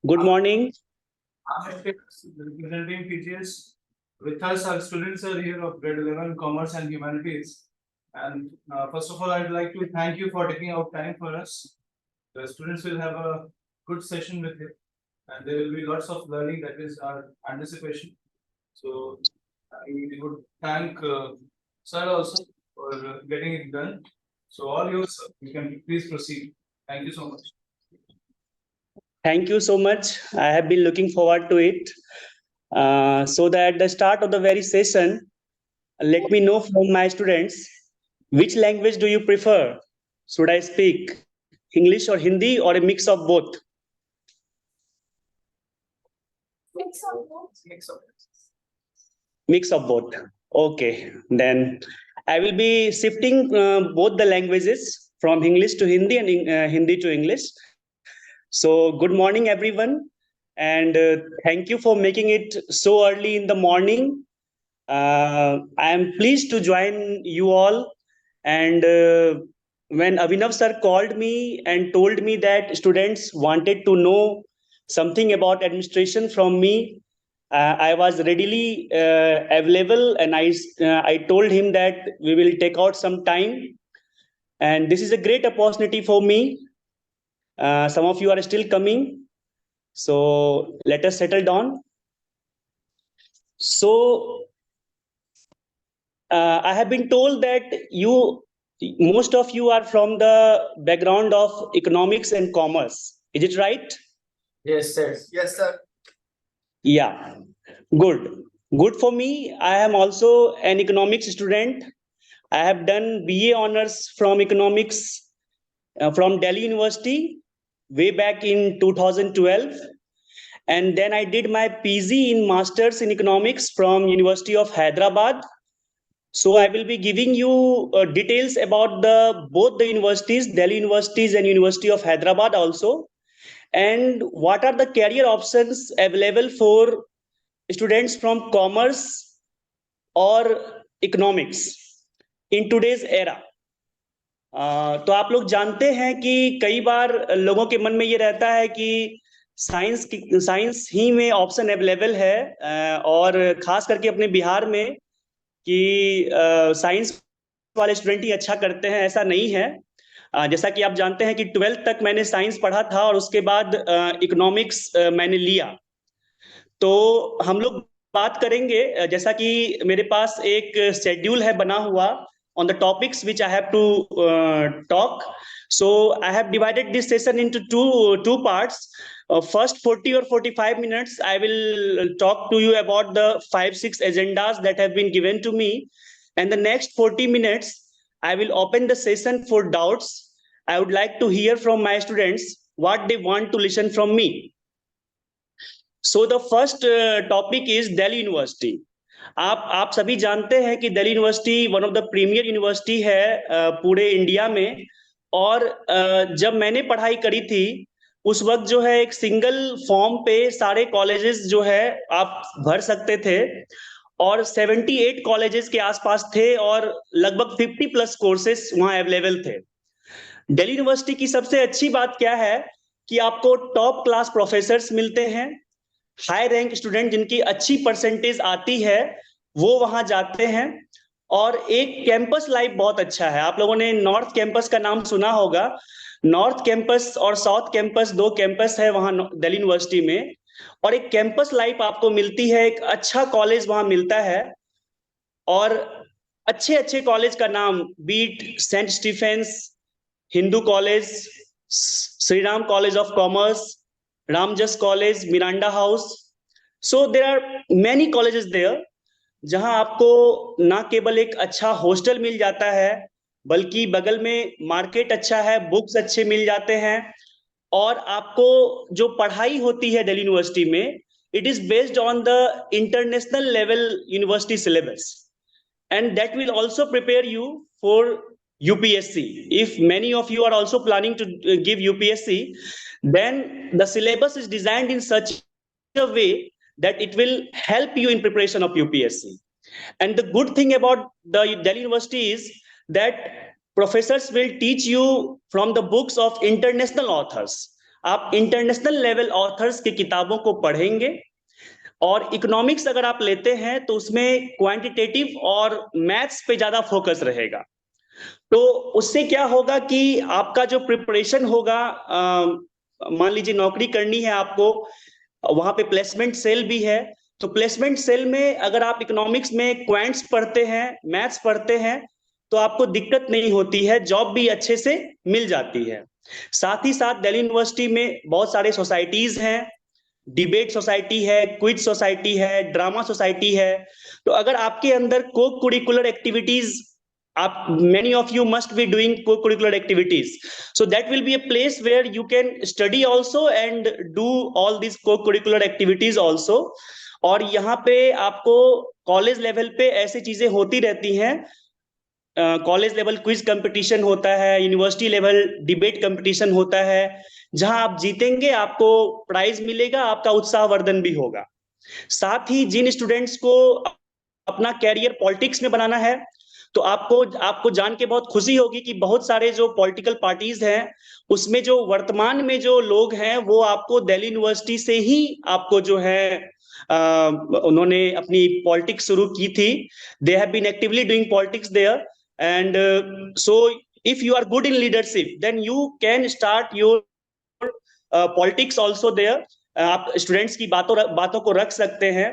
Good morning. I'm representing TGS. With us, our students are here of grade 11 Commerce and Humanities. And first of all, I'd like to thank you for taking out time for us. The students will have a good session with you, and there will be lots of learning. That is our anticipation. So we would thank sir also for getting it done. So all yours, sir. You can please proceed. Thank you so much. Thank you so much. I have been looking forward to it. So that at the start of the very session, let me know from my students, which language do you prefer? Should I speak English or Hindi or a mix of both? Mix of both. Mix of both. Mix of both. Okay, then I will be shifting both the languages from English to Hindi and Hindi to English. So, good morning, everyone, and thank you for making it so early in the morning. I am pleased to join you all. And when Abhinav sir called me and told me that students wanted to know something about administration from me, I was readily available, and I told him that we will take out some time. And this is a great opportunity for me. Some of you are still coming, so let us settle down. So I have been told that most of you are from the background of economics and commerce. Is it right? Yes, sir. Yes, sir. Yeah, good. Good for me. I am also an economics student. I have done BA honors from economics from Delhi University way back in 2012. And then I did my PG in Masters in Economics from University of Hyderabad. So I will be giving you details about both the universities, Delhi Universities and University of Hyderabad also, and what are the career options available for students from commerce or economics in today's era. तो आप लोग जानते हैं कि कई बार लोगों के मन में ये रहता है कि साइंस ही में ऑप्शन अवेलेबल है, और खास करके अपने बिहार में कि साइंस वाले स्टूडेंट ही अच्छा करते हैं, ऐसा नहीं है। जैसा कि आप जानते हैं कि 12th तक मैंने साइंस पढ़ा था और उसके बाद इकोनॉमिक्स मैंने लिया। तो हम लोग बात करेंगे, जैसा कि मेरे पास एक शेड्यूल है बना हुआ on the topics which I have to talk. So I have divided this session into two parts. First 40 or 45 minutes, I will talk to you about the 5-6 agendas that have been given to me. And the next 40 minutes, I will open the session for doubts. I would like to hear from my students what they want to listen from me. So the first topic is Delhi University. आप सभी जानते हैं कि Delhi university one of the premier university है पूरे India में। और जब मैंने पढ़ाई करी थी उस वक्त जो है एक सिंगल फॉर्म पे सारे कॉलेजेस जो है आप भर सकते थे, और 78 कॉलेजेस के आसपास थे और लगभग 50+ कोर्सेस वहां अवेलेबल थे। दिल्ली यूनिवर्सिटी की सबसे अच्छी बात क्या है कि आपको टॉप क्लास प्रोफेसर्स मिलते हैं, हाई रैंक स्टूडेंट जिनकी अच्छी परसेंटेज आती है वो वहां जाते हैं, और एक कैंपस लाइफ बहुत अच्छा है। आप लोगों ने नॉर्थ कैंपस का नाम सुना होगा। नॉर्थ कैंपस और साउथ कैंपस, दो कैंपस है वहां दिल्ली यूनिवर्सिटी में, और एक कैंपस लाइफ आपको मिलती है, एक अच्छा कॉलेज वहां मिलता है। और अच्छे अच्छे कॉलेज का नाम be it Saint Stephen's, Hindu College, Shri Ram College of Commerce, Ramjas College, Miranda House. So there are many colleges there जहां आपको ना केवल एक अच्छा हॉस्टल मिल जाता है बल्कि बगल में मार्केट अच्छा है, बुक्स अच्छे मिल जाते हैं, और आपको जो पढ़ाई होती है दिल्ली यूनिवर्सिटी में it is based on the international level university syllabus, and that will also prepare you for UPSC. If many of you are also planning to give UPSC, then the syllabus is designed in such a way that it will help you in preparation of UPSC. And the good thing about the Delhi University is that professors will teach you from the books of international authors. आप international level authors की किताबों को पढ़ेंगे। और economics अगर आप लेते हैं तो उसमें क्वांटिटेटिव और मैथ्स पे ज्यादा फोकस रहेगा। तो उससे क्या होगा कि आपका जो प्रिपरेशन होगा, मान लीजिए नौकरी करनी है आपको, वहां पे प्लेसमेंट सेल भी है, तो प्लेसमेंट सेल में अगर आप इकोनॉमिक्स में क्वांट्स पढ़ते हैं, मैथ्स पढ़ते हैं, तो आपको दिक्कत नहीं होती है, जॉब भी अच्छे से मिल जाती है। साथ ही साथ दिल्ली यूनिवर्सिटी में बहुत सारे सोसाइटीज हैं, डिबेट सोसाइटी है, क्विज सोसाइटी है, ड्रामा सोसाइटी है। तो अगर आपके अंदर को करिकुलर एक्टिविटीज, आप many of you must be doing co-curricular activities, so that will be a place where you can study also and do all these co-curricular activities also। और यहाँ पे आपको कॉलेज लेवल पे ऐसी चीजें होती रहती हैं, कॉलेज लेवल क्विज कंपटीशन होता है, यूनिवर्सिटी लेवल डिबेट कंपटीशन होता है, जहां आप जीतेंगे आपको प्राइज मिलेगा, आपका उत्साहवर्धन भी होगा। साथ ही जिन स्टूडेंट्स को अपना कैरियर पॉलिटिक्स में बनाना है, तो आपको आपको जान के बहुत खुशी होगी कि बहुत सारे जो पॉलिटिकल पार्टीज हैं उसमें जो वर्तमान में जो लोग हैं वो आपको दिल्ली यूनिवर्सिटी से ही आपको जो है उन्होंने अपनी पॉलिटिक्स शुरू की थी। They have been actively doing politics there, and so if you are good in leadership then you can start your politics also there. आप स्टूडेंट्स की बातों को रख सकते हैं।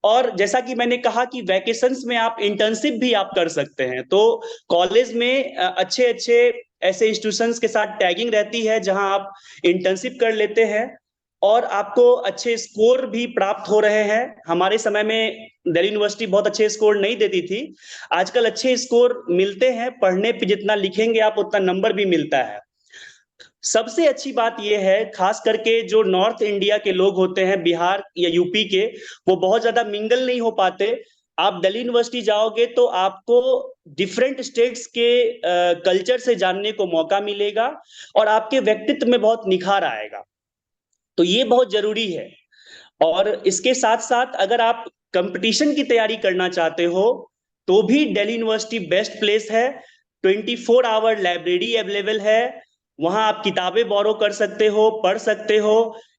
और जैसा कि मैंने कहा कि वैकेशंस में आप इंटर्नशिप भी आप कर सकते हैं, तो कॉलेज में अच्छे अच्छे ऐसे इंस्टीट्यूशंस के साथ टैगिंग रहती है जहां आप इंटर्नशिप कर लेते हैं और आपको अच्छे स्कोर भी प्राप्त हो रहे हैं। हमारे समय में दिल्ली यूनिवर्सिटी बहुत अच्छे स्कोर नहीं देती थी, आजकल अच्छे स्कोर मिलते हैं, पढ़ने पे जितना लिखेंगे आप उतना नंबर भी मिलता है। सबसे अच्छी बात यह है, खास करके जो नॉर्थ इंडिया के लोग होते हैं, बिहार या यूपी के, वो बहुत ज्यादा मिंगल नहीं हो पाते। आप दिल्ली यूनिवर्सिटी जाओगे तो आपको डिफरेंट स्टेट्स के कल्चर से जानने को मौका मिलेगा और आपके व्यक्तित्व में बहुत निखार आएगा, तो ये बहुत जरूरी है। और इसके साथ साथ अगर आप कंपटीशन की तैयारी करना चाहते हो तो भी दिल्ली यूनिवर्सिटी बेस्ट प्लेस है। 24 आवर लाइब्रेरी अवेलेबल है, वहां आप किताबें बोरो कर सकते हो, पढ़ सकते हो,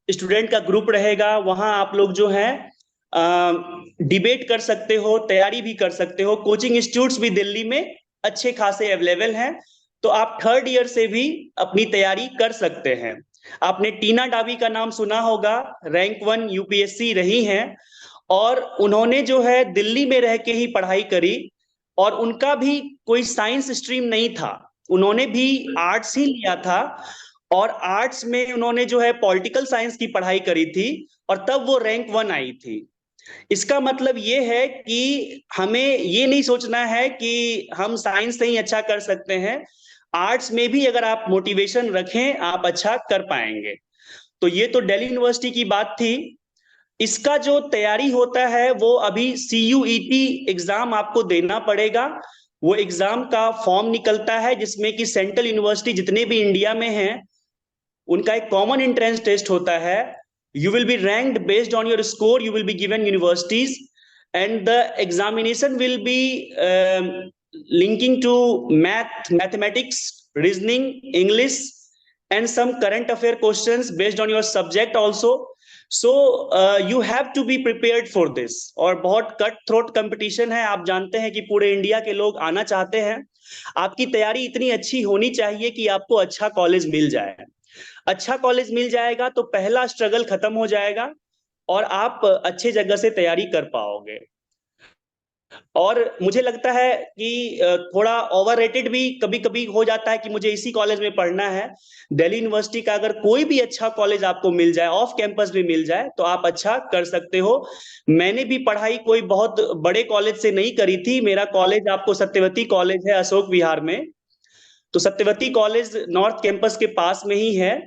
स्टूडेंट का ग्रुप रहेगा, वहां आप लोग जो है डिबेट कर सकते हो, तैयारी भी कर सकते हो। कोचिंग इंस्टीट्यूट्स भी दिल्ली में अच्छे खासे अवेलेबल हैं, तो आप थर्ड ईयर से भी अपनी तैयारी कर सकते हैं। आपने टीना डाबी का नाम सुना होगा, रैंक 1 यूपीएससी रही हैं और उन्होंने जो है दिल्ली में रह के ही पढ़ाई करी और उनका भी कोई साइंस स्ट्रीम नहीं था, उन्होंने भी आर्ट्स ही लिया था और आर्ट्स में उन्होंने जो है पॉलिटिकल साइंस की पढ़ाई करी थी और तब वो रैंक 1 आई थी। इसका मतलब ये है कि हमें ये नहीं सोचना है कि हम साइंस से ही अच्छा कर सकते हैं, आर्ट्स में भी अगर आप मोटिवेशन रखें आप अच्छा कर पाएंगे। तो ये तो दिल्ली यूनिवर्सिटी की बात थी। इसका जो तैयारी होता है वो अभी CUET एग्जाम आपको देना पड़ेगा। वो एग्जाम का फॉर्म निकलता है जिसमें कि सेंट्रल यूनिवर्सिटी जितने भी इंडिया में हैं उनका एक कॉमन एंट्रेंस टेस्ट होता है। You will be ranked based on your score, you will be given universities and the examination will be linking to mathematics, reasoning, English and some current affair questions based on your subject also. So you have to be prepared for this। और बहुत cut throat competition है, आप जानते हैं कि पूरे India के लोग आना चाहते हैं। आपकी तैयारी इतनी अच्छी होनी चाहिए कि आपको अच्छा कॉलेज मिल जाए। अच्छा कॉलेज मिल जाएगा तो पहला स्ट्रगल खत्म हो जाएगा और आप अच्छे जगह से तैयारी कर पाओगे। और मुझे लगता है कि थोड़ा ओवररेटेड भी कभी कभी हो जाता है कि मुझे इसी कॉलेज में पढ़ना है। दिल्ली यूनिवर्सिटी का अगर कोई भी अच्छा कॉलेज आपको मिल जाए, ऑफ कैंपस भी मिल जाए, तो आप अच्छा कर सकते हो। मैंने भी पढ़ाई कोई बहुत बड़े कॉलेज से नहीं करी थी, मेरा कॉलेज आपको सत्यवती कॉलेज है अशोक विहार में, तो सत्यवती कॉलेज नॉर्थ कैंपस के पास में ही है।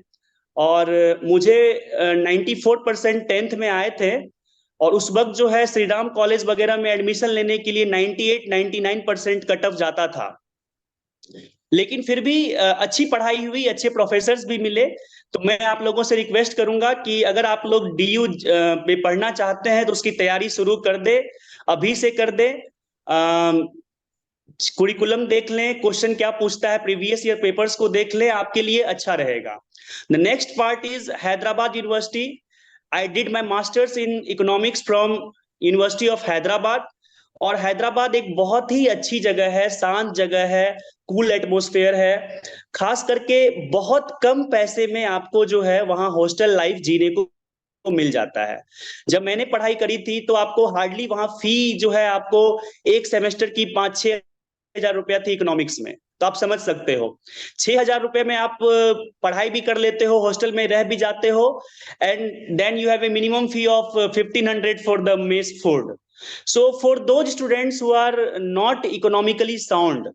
और मुझे 94% 10th में आए थे और उस वक्त जो है श्री राम कॉलेज वगैरह में एडमिशन लेने के लिए 98-99% कट ऑफ जाता था। लेकिन फिर भी अच्छी पढ़ाई हुई, अच्छे प्रोफेसर्स भी मिले। तो मैं आप लोगों से रिक्वेस्ट करूंगा कि अगर आप लोग DU में पढ़ना चाहते हैं तो उसकी तैयारी शुरू कर दे, अभी से कर दे। कुरिकुलम देख लें, क्वेश्चन क्या पूछता है, प्रीवियस ईयर पेपर्स को देख लें, आपके लिए अच्छा रहेगा। The next part is Hyderabad university. I did my masters in economics from university of Hyderabad. और हैदराबाद एक बहुत ही अच्छी जगह है, शांत जगह है, कूल एटमोस्फेयर है। खास करके बहुत कम पैसे में आपको जो है वहां हॉस्टल लाइफ जीने को मिल जाता है। जब मैंने पढ़ाई करी थी तो आपको हार्डली वहां फी जो है आपको एक सेमेस्टर की 5-6 हजार रुपया थी इकोनॉमिक्स में। तो आप समझ सकते हो 6 हजार रुपए में आप पढ़ाई भी कर लेते हो, हॉस्टल में रह भी जाते हो, and then you have a minimum fee of 1500 for the mess food. So for those students who are not economically sound,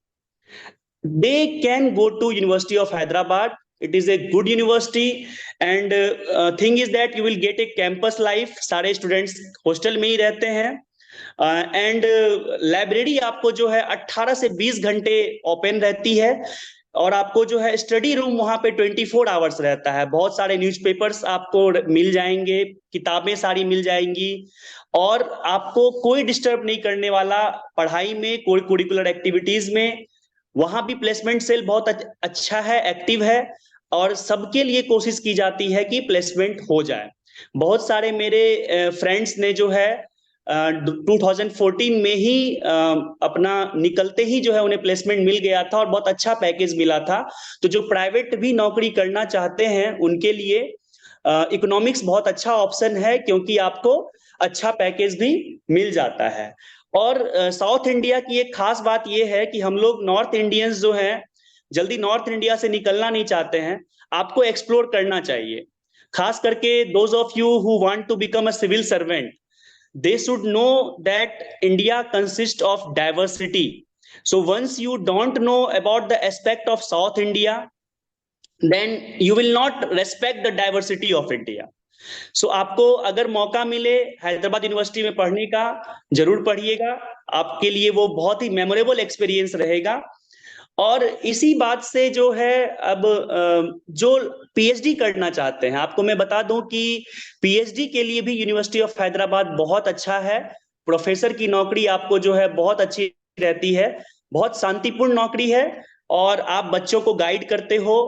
they can go to University of Hyderabad. It is a good university, and thing is that you will get a campus life. सारे students hostel में ही रहते हैं, and library आपको जो है 18 से 20 घंटे open रहती है, और आपको जो है स्टडी रूम वहां पे 24 आवर्स रहता है। बहुत सारे न्यूज़पेपर्स आपको मिल जाएंगे, किताबें सारी मिल जाएंगी, और आपको कोई डिस्टर्ब नहीं करने वाला पढ़ाई में, कोई करिकुलर एक्टिविटीज में। वहां भी प्लेसमेंट सेल बहुत अच्छा है, एक्टिव है, और सबके लिए कोशिश की जाती है कि प्लेसमेंट हो जाए। बहुत सारे मेरे फ्रेंड्स ने जो है 2014 में ही अपना निकलते ही जो है उन्हें प्लेसमेंट मिल गया था, और बहुत अच्छा पैकेज मिला था। तो जो प्राइवेट भी नौकरी करना चाहते हैं उनके लिए इकोनॉमिक्स बहुत अच्छा ऑप्शन है, क्योंकि आपको अच्छा पैकेज भी मिल जाता है। और साउथ इंडिया की एक खास बात यह है कि हम लोग नॉर्थ इंडियंस जो हैं जल्दी नॉर्थ इंडिया से निकलना नहीं चाहते हैं। आपको एक्सप्लोर करना चाहिए, खास करके those of you who want to become a civil servant, they should know that India consists of diversity. So once you don't know about the aspect of South India, then you will not respect the diversity of India. सो आपको अगर मौका मिले Hyderabad university में पढ़ने का, जरूर पढ़िएगा। आपके लिए वो बहुत ही मेमोरेबल एक्सपीरियंस रहेगा। और इसी बात से जो है अब जो पीएचडी करना चाहते हैं, आपको मैं बता दूं कि पीएचडी के लिए भी यूनिवर्सिटी ऑफ हैदराबाद बहुत अच्छा है। प्रोफेसर की नौकरी आपको जो है बहुत अच्छी रहती है, बहुत शांतिपूर्ण नौकरी है, और आप बच्चों को गाइड करते हो,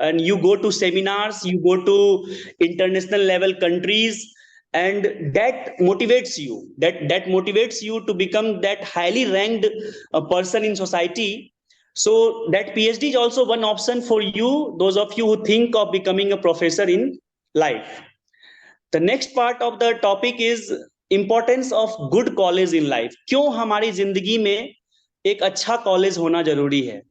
and you go to seminars, you go to international level countries, and that motivates you to become that highly ranked person in society. So that PhD is also one option for you, those of you who think of becoming a professor in life. The next part of the topic is importance of good college in life. क्यों हमारी जिंदगी में एक अच्छा college होना जरूरी है।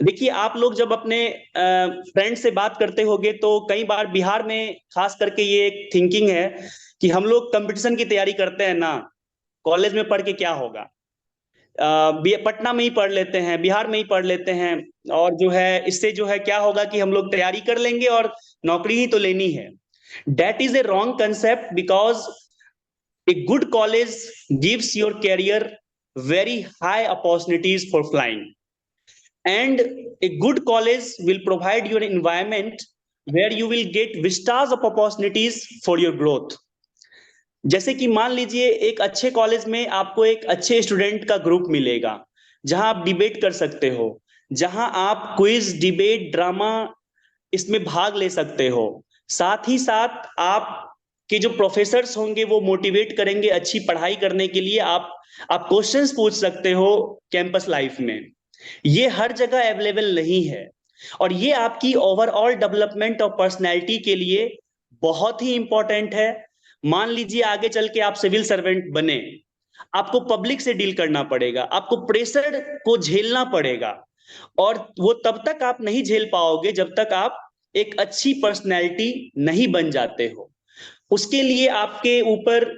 देखिए, आप लोग जब अपने फ्रेंड से बात करते होंगे तो कई बार बिहार में खास करके ये एक थिंकिंग है कि हम लोग कंपटीशन की तैयारी करते हैं ना, कॉलेज में पढ़ के क्या होगा, पटना में ही पढ़ लेते हैं, बिहार में ही पढ़ लेते हैं, और जो है इससे जो है क्या होगा कि हम लोग तैयारी कर लेंगे और नौकरी ही तो लेनी है। That is a wrong concept, because a good college gives your career very high opportunities for flying, and a good college will provide you an environment where you will get vistas of opportunities for your growth. जैसे कि मान लीजिए एक अच्छे college में आपको एक अच्छे स्टूडेंट का ग्रुप मिलेगा, जहां आप डिबेट कर सकते हो, जहां आप क्विज, डिबेट, ड्रामा इसमें भाग ले सकते हो। साथ ही साथ आप के जो प्रोफेसर्स होंगे वो मोटिवेट करेंगे अच्छी पढ़ाई करने के लिए। आप क्वेश्चंस पूछ सकते हो कैंपस लाइफ में। ये हर जगह अवेलेबल नहीं है, और ये आपकी ओवरऑल डेवलपमेंट और पर्सनैलिटी के लिए बहुत ही इंपॉर्टेंट है। मान लीजिए आगे चल के आप सिविल सर्वेंट बने, आपको पब्लिक से डील करना पड़ेगा, आपको प्रेशर को झेलना पड़ेगा, और वो तब तक आप नहीं झेल पाओगे जब तक आप एक अच्छी पर्सनैलिटी नहीं बन जाते हो। उसके लिए आपके ऊपर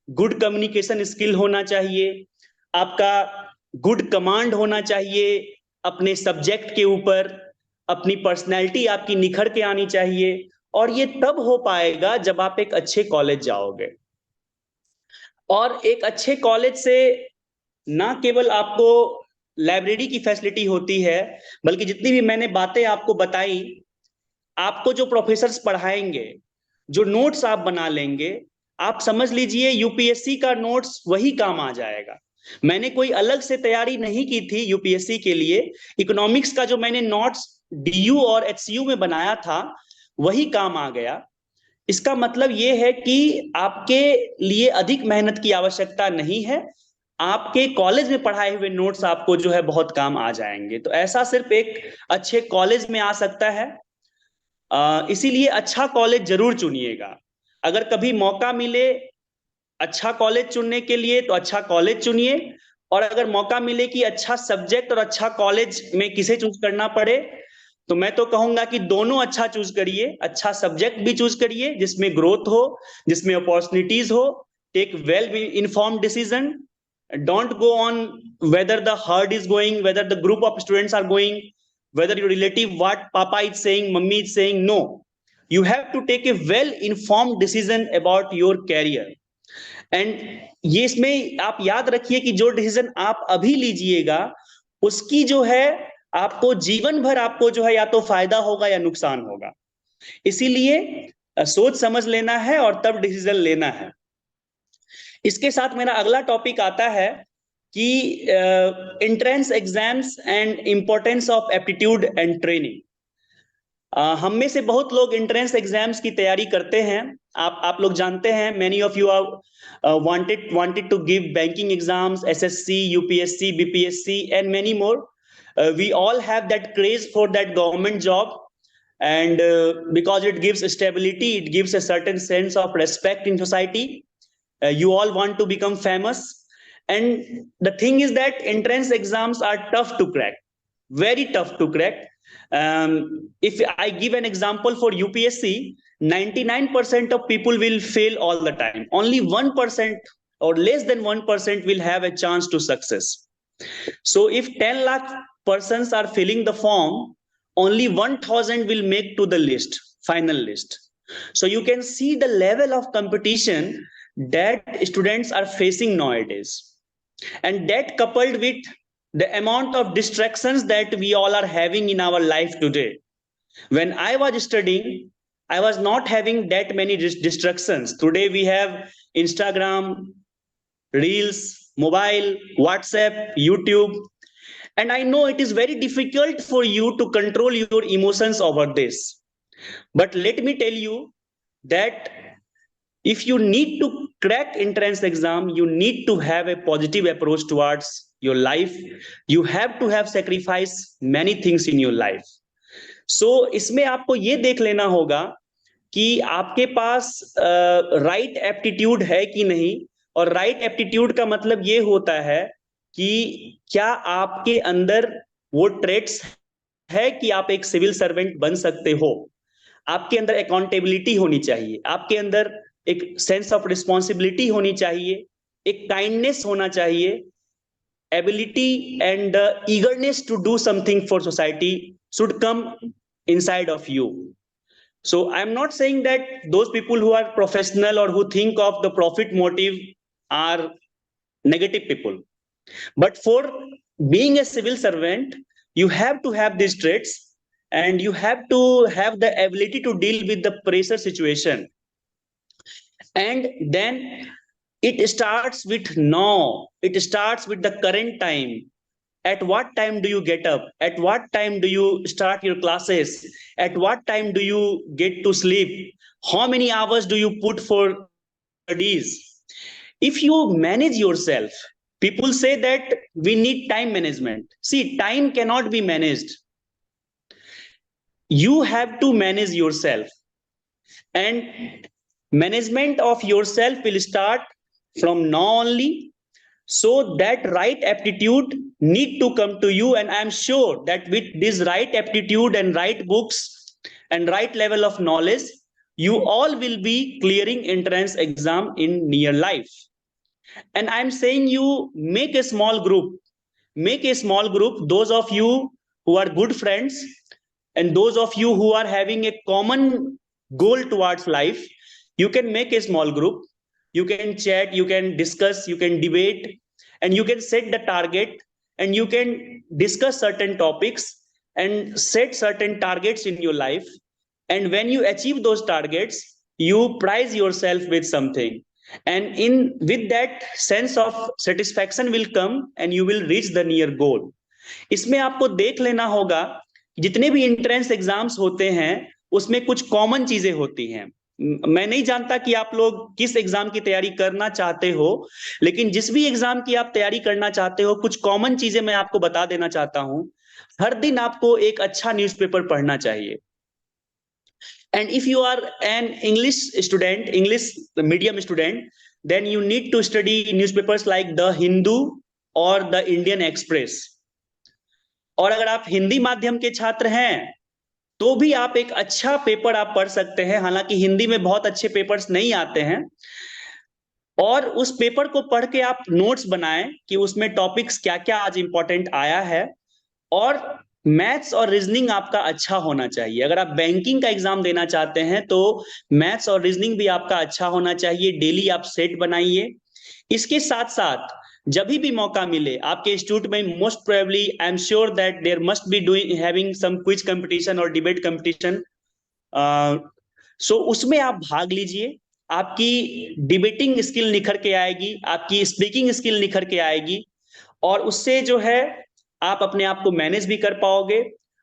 गुड कम्युनिकेशन स्किल होना चाहिए, आपका गुड कमांड होना चाहिए अपने सब्जेक्ट के ऊपर, अपनी पर्सनैलिटी आपकी निखर के आनी चाहिए, और ये तब हो पाएगा जब आप एक अच्छे कॉलेज जाओगे। और एक अच्छे कॉलेज से ना केवल आपको लाइब्रेरी की फैसिलिटी होती है, बल्कि जितनी भी मैंने बातें आपको बताई, आपको जो प्रोफेसर्स पढ़ाएंगे, जो नोट्स आप बना लेंगे, आप समझ लीजिए यूपीएससी का नोट्स वही काम आ जाएगा। मैंने कोई अलग से तैयारी नहीं की थी यूपीएससी के लिए। इकोनॉमिक्स का जो मैंने नोट्स डीयू और एचसीयू में बनाया था वही काम आ गया। इसका मतलब यह है कि आपके लिए अधिक मेहनत की आवश्यकता नहीं है, आपके कॉलेज में पढ़ाए हुए नोट्स आपको जो है बहुत काम आ जाएंगे। तो ऐसा सिर्फ एक अच्छे कॉलेज में आ सकता है। इसीलिए अच्छा कॉलेज जरूर चुनिएगा। अगर कभी मौका मिले अच्छा कॉलेज चुनने के लिए तो अच्छा कॉलेज चुनिए, और अगर मौका मिले कि अच्छा सब्जेक्ट और अच्छा कॉलेज में किसे चूज करना पड़े तो मैं तो कहूंगा कि दोनों अच्छा चूज करिए। अच्छा सब्जेक्ट भी चूज करिए जिसमें ग्रोथ हो, जिसमें अपॉर्चुनिटीज हो। Take well informed decision. Don't go on whether the herd is going, whether the group of students are going, whether your relative what papa is saying, mummy is saying. No, you have to take a well informed decision about your career. And ये इसमें आप याद रखिए कि जो decision आप अभी लीजिएगा उसकी जो है आपको जीवन भर आपको जो है या तो फायदा होगा या नुकसान होगा। इसीलिए सोच समझ लेना है और तब डिसीजन लेना है। इसके साथ मेरा अगला टॉपिक आता है कि entrance exams and importance of aptitude and training. हम में से बहुत लोग एंट्रेंस एग्जाम्स की तैयारी करते हैं। आप लोग जानते हैं, many of you are wanted to give banking exams, SSC, UPSC, BPSC and many more. We all have that craze for that government job, and because it gives stability, it gives a certain sense of respect in society. You all want to become famous, and the thing is that entrance exams are tough to crack, very tough to crack. If I give an example for UPSC, 99% of people will fail all the time. Only 1% or less than 1% will have a chance to success. So if 10 lakh persons are filling the form, only 1000 will make to the list, final list. So you can see the level of competition that students are facing nowadays. And that coupled with the amount of distractions that we all are having in our life today. When I was studying, I was not having that many distractions. Today we have Instagram, Reels, mobile, WhatsApp, YouTube. And I know it is very difficult for you to control your emotions over this. But let me tell you that if you need to crack entrance exam, you need to have a positive approach towards your life. You have to have sacrifice many things in your life. So इसमें आपको ये देख लेना होगा कि आपके पास right aptitude है कि नहीं। और राइट एप्टीट्यूड का मतलब ये होता है कि क्या आपके अंदर वो ट्रेट्स है कि आप एक सिविल सर्वेंट बन सकते हो। आपके अंदर अकाउंटेबिलिटी होनी चाहिए, आपके अंदर एक सेंस ऑफ रिस्पॉन्सिबिलिटी होनी चाहिए, एक काइंडनेस होना चाहिए, ability and eagerness to do something for society should come inside of you. So I am not saying that those people who are professional or who think of the profit motive are negative people. But for being a civil servant, you have to have these traits and you have to have the ability to deal with the pressure situation. And then it starts with now. It starts with the current time. At what time do you get up? At what time do you start your classes? At what time do you get to sleep? How many hours do you put for studies? If you manage yourself, people say that we need time management. See, time cannot be managed. You have to manage yourself. And management of yourself will start from now only. So that right aptitude need to come to you, and I am sure that with this right aptitude and right books and right level of knowledge, you all will be clearing entrance exam in near life. And I am saying you make a small group. Make a small group, those of you who are good friends and those of you who are having a common goal towards life. You can make a small group. You can chat, you can discuss, you can debate, and you can set the target, and you can discuss certain topics and set certain targets in your life. And when you achieve those targets, you prize yourself with something. and with that sense of satisfaction will come and you will reach the near goal. इसमें आपको देख लेना होगा, जितने भी entrance exams होते हैं उसमें कुछ कॉमन चीजें होती हैं। मैं नहीं जानता कि आप लोग किस एग्जाम की तैयारी करना चाहते हो, लेकिन जिस भी एग्जाम की आप तैयारी करना चाहते हो, कुछ कॉमन चीजें मैं आपको बता देना चाहता हूं। हर दिन आपको एक अच्छा न्यूज़पेपर पढ़ना चाहिए। And if you are an English student, English medium student, then you need to study newspapers like The Hindu or The Indian Express. और अगर आप हिंदी माध्यम के छात्र हैं तो भी आप एक अच्छा पेपर आप पढ़ सकते हैं। हालांकि हिंदी में बहुत अच्छे पेपर्स नहीं आते हैं, और उस पेपर को पढ़ के आप नोट्स बनाएं कि उसमें टॉपिक्स क्या क्या आज इंपॉर्टेंट आया है। और मैथ्स और रीजनिंग आपका अच्छा होना चाहिए। अगर आप बैंकिंग का एग्जाम देना चाहते हैं तो मैथ्स और रीजनिंग भी आपका अच्छा होना चाहिए। डेली आप सेट बनाइए। इसके साथ साथ जब भी मौका मिले आपके इंस्टीट्यूट में, most probably I am sure that there must be doing having some quiz competition और डिबेट कंपटीशन, सो उसमें आप भाग लीजिए। आपकी डिबेटिंग स्किल निखर के आएगी, आपकी स्पीकिंग स्किल निखर के आएगी, और उससे जो है आप अपने आप को मैनेज भी कर पाओगे।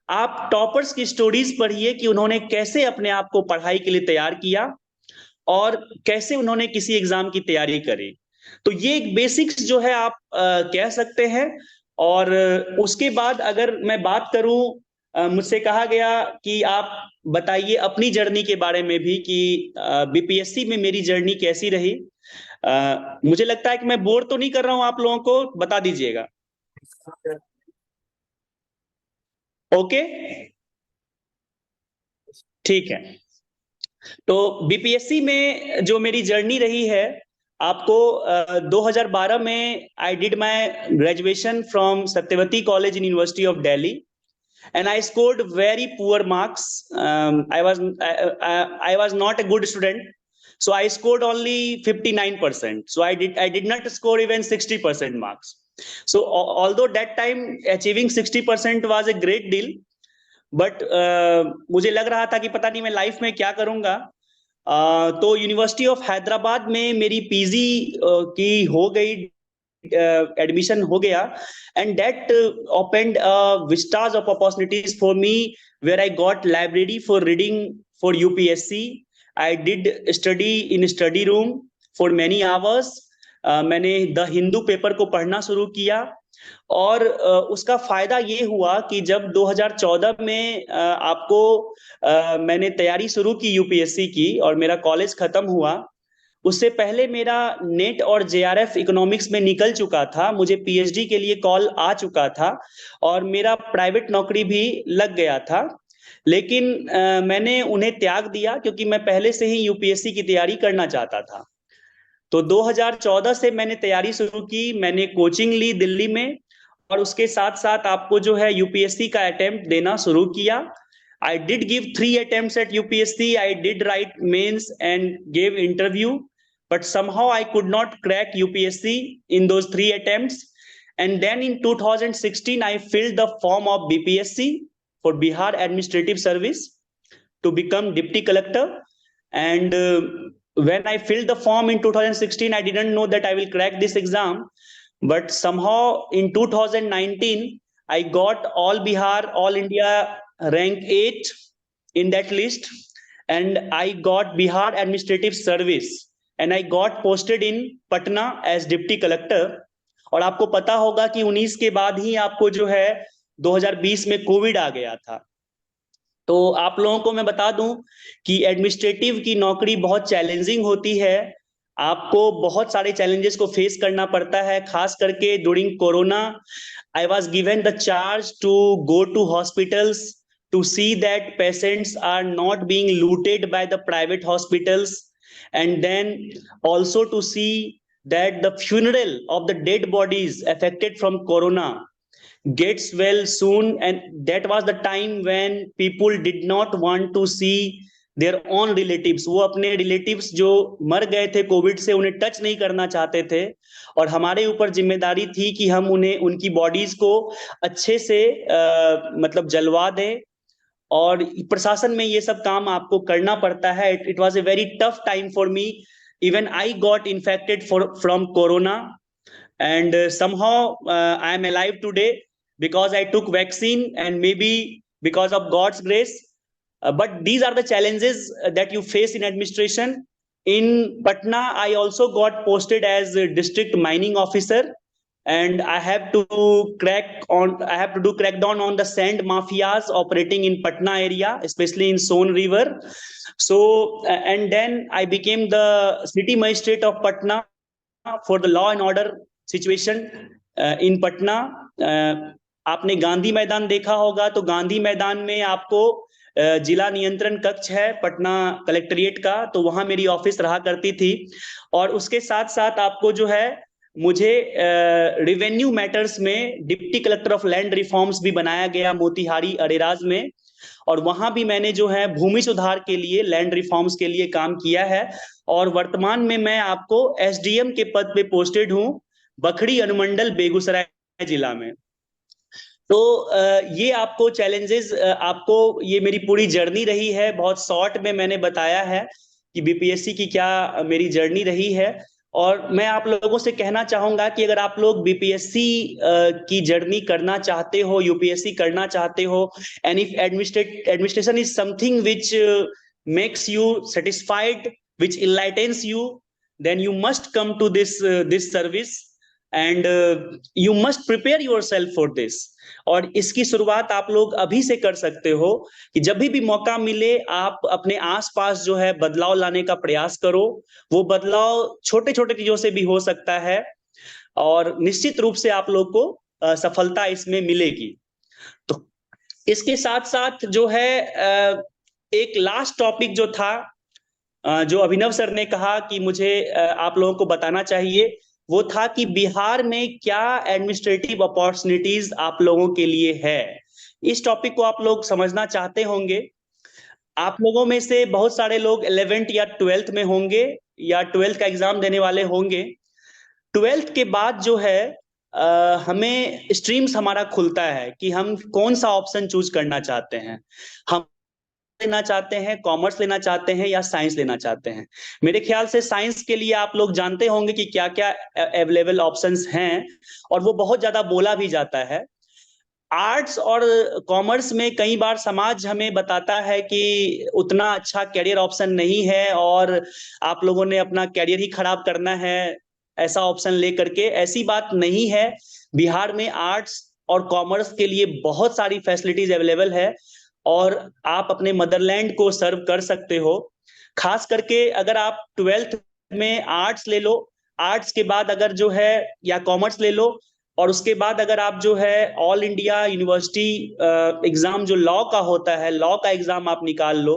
आप टॉपर्स की स्टोरीज पढ़िए कि उन्होंने कैसे अपने आप को पढ़ाई के लिए तैयार किया और कैसे उन्होंने किसी एग्जाम की तैयारी करी। तो ये एक बेसिक्स जो है आप कह सकते हैं। और उसके बाद अगर मैं बात करूं, मुझसे कहा गया कि आप बताइए अपनी जर्नी के बारे में भी कि बीपीएससी में मेरी जर्नी कैसी रही। मुझे लगता है कि मैं बोर तो नहीं कर रहा हूं आप लोगों को, बता दीजिएगा। ओके, ठीक है। तो बीपीएससी में जो मेरी जर्नी रही है, आपको 2012 में I did my graduation from Satyavati college in university of Delhi, and I scored very poor marks. I was not a good student, so I scored only 59%. So I did not score even 60% marks. So although that time achieving 60% was a great deal, but मुझे लग रहा था कि पता नहीं मैं life में क्या करूंगा। तो यूनिवर्सिटी ऑफ हैदराबाद में मेरी पीजी की हो गई, एडमिशन हो गया, and that opened vistas of opportunities for me, where I got library for reading for UPSC. I did study in study room for many hours. मैंने द हिंदू पेपर को पढ़ना शुरू किया, और उसका फायदा ये हुआ कि जब 2014 में मैंने तैयारी शुरू की यूपीएससी की और मेरा कॉलेज खत्म हुआ, उससे पहले मेरा नेट और जेआरएफ इकोनॉमिक्स में निकल चुका था। मुझे पीएचडी के लिए कॉल आ चुका था और मेरा प्राइवेट नौकरी भी लग गया था, लेकिन मैंने उन्हें त्याग दिया क्योंकि मैं पहले से ही यूपीएससी की तैयारी करना चाहता था। तो 2014 से मैंने तैयारी शुरू की, मैंने कोचिंग ली दिल्ली में, और उसके साथ साथ आपको जो है यूपीएससी का अटेम्प्ट देना शुरू किया। I did give 3 attempts at UPSC. I did write mains and gave interview, but somehow I could not crack UPSC in those 3 attempts. And then in 2016, I filled the form of BPSC for Bihar Administrative Service to become Deputy Collector. And when I filled the form in 2016, I didn't know that I will crack this exam. But somehow in 2019, I got All Bihar, All India rank 8 in that list, and I got Bihar Administrative Service, and I got posted in Patna as Deputy Collector. और आपको पता होगा कि 19 के बाद ही आपको जो है 2020 में कोविड आ गया था। तो आप लोगों को मैं बता दूं कि एडमिनिस्ट्रेटिव की नौकरी बहुत चैलेंजिंग होती है। आपको बहुत सारे चैलेंजेस को फेस करना पड़ता है, खास करके during corona. I was given the charge to go to hospitals to see that patients are not being looted by the private hospitals, and then also to see that the funeral of the dead bodies affected from corona gets well soon. And that was the time when people did not want to see their own relatives. वो अपने relatives जो मर गए थे Covid से, उन्हें touch नहीं करना चाहते थे, और हमारे ऊपर जिम्मेदारी थी कि हम उन्हें उनकी बॉडीज को अच्छे से मतलब जलवा दें, और प्रशासन में ये सब काम आपको करना पड़ता है। It was a very tough time for me, even I got infected from corona, and somehow I am alive today because I took vaccine, and maybe because of God's grace. But these are the challenges that you face in administration. In Patna, I also got posted as a district mining officer, and I have to do crackdown on the sand mafias operating in Patna area, especially in Son River. So and then I became the city magistrate of Patna for the law and order situation in Patna. आपने गांधी मैदान देखा होगा, तो गांधी मैदान में आपको जिला नियंत्रण कक्ष है पटना कलेक्ट्रेट का, तो वहां मेरी ऑफिस रहा करती थी. और उसके साथ साथ आपको जो है मुझे रेवेन्यू मैटर्स में deputy collector of land reforms भी बनाया गया मोतिहारी अरेराज में, और वहां भी मैंने जो है भूमि सुधार के लिए, लैंड रिफॉर्म्स के लिए काम किया है. और वर्तमान में मैं आपको एसडीएम के पद पे पोस्टेड हूं, बखरी अनुमंडल बेगूसराय जिला में. तो ये आपको चैलेंजेस, आपको ये मेरी पूरी जर्नी रही है. बहुत शॉर्ट में मैंने बताया है कि बीपीएससी की क्या मेरी जर्नी रही है. और मैं आप लोगों से कहना चाहूंगा कि अगर आप लोग बीपीएससी की जर्नी करना चाहते हो, यूपीएससी करना चाहते हो, and if administration is something which makes you satisfied, which enlightens you, then you must come to this service, and you must prepare yourself for this. और इसकी शुरुआत आप लोग अभी से कर सकते हो कि जब भी मौका मिले आप अपने आसपास जो है बदलाव लाने का प्रयास करो. वो बदलाव छोटे छोटे चीजों से भी हो सकता है, और निश्चित रूप से आप लोग को सफलता इसमें मिलेगी. तो इसके साथ साथ जो है एक लास्ट टॉपिक जो था, जो अभिनव सर ने कहा कि मुझे आप लोगों को बताना चाहिए, वो था कि बिहार में क्या एडमिनिस्ट्रेटिव अपॉर्चुनिटीज आप लोगों के लिए है. इस टॉपिक को आप लोग समझना चाहते होंगे. आप लोगों में से बहुत सारे लोग 11th या 12th में होंगे, या 12th का एग्जाम देने वाले होंगे. 12th के बाद जो है हमें स्ट्रीम्स हमारा खुलता है कि हम कौन सा ऑप्शन चूज करना चाहते हैं. हम लेना चाहते हैं, कॉमर्स लेना चाहते हैं, या साइंस लेना चाहते हैं. मेरे ख्याल से साइंस के लिए आप लोग जानते होंगे कि क्या क्या अवेलेबल ऑप्शंस हैं, और वो बहुत ज्यादा बोला भी जाता है. आर्ट्स और कॉमर्स में कई बार समाज हमें बताता है कि उतना अच्छा कैरियर ऑप्शन नहीं है, और आप लोगों ने अपना कैरियर ही खराब करना है ऐसा ऑप्शन लेकर के. ऐसी बात नहीं है. बिहार में आर्ट्स और कॉमर्स के लिए बहुत सारी फैसिलिटीज अवेलेबल है, और आप अपने मदरलैंड को सर्व कर सकते हो. खास करके अगर आप 12th में आर्ट्स ले लो, आर्ट्स के बाद अगर जो है या कॉमर्स ले लो, और उसके बाद अगर आप जो है ऑल इंडिया यूनिवर्सिटी एग्जाम जो लॉ का होता है, लॉ का एग्जाम आप निकाल लो,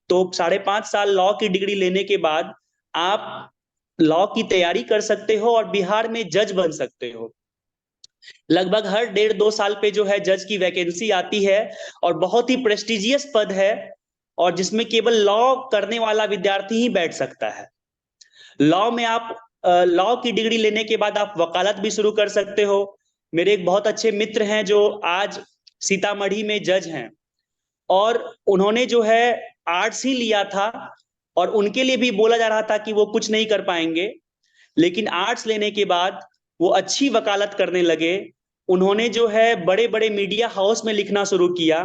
तो 5.5 साल लॉ की डिग्री लेने के बाद आप लॉ की तैयारी कर सकते हो और बिहार में जज बन सकते हो. लगभग हर 1.5-2 साल पे जो है जज की वैकेंसी आती है, और बहुत ही प्रेस्टिजियस पद है, और जिसमें केवल लॉ करने वाला विद्यार्थी ही बैठ सकता है. लॉ में आप लॉ की डिग्री लेने के बाद आप वकालत भी शुरू कर सकते हो. मेरे एक बहुत अच्छे मित्र हैं जो आज सीतामढ़ी में जज हैं, और उन्होंने जो है आर्ट्स ही लिया था, और उनके लिए भी बोला जा रहा था कि वो कुछ नहीं कर पाएंगे, लेकिन आर्ट्स लेने के बाद वो अच्छी वकालत करने लगे. उन्होंने जो है बड़े बड़े मीडिया हाउस में लिखना शुरू किया,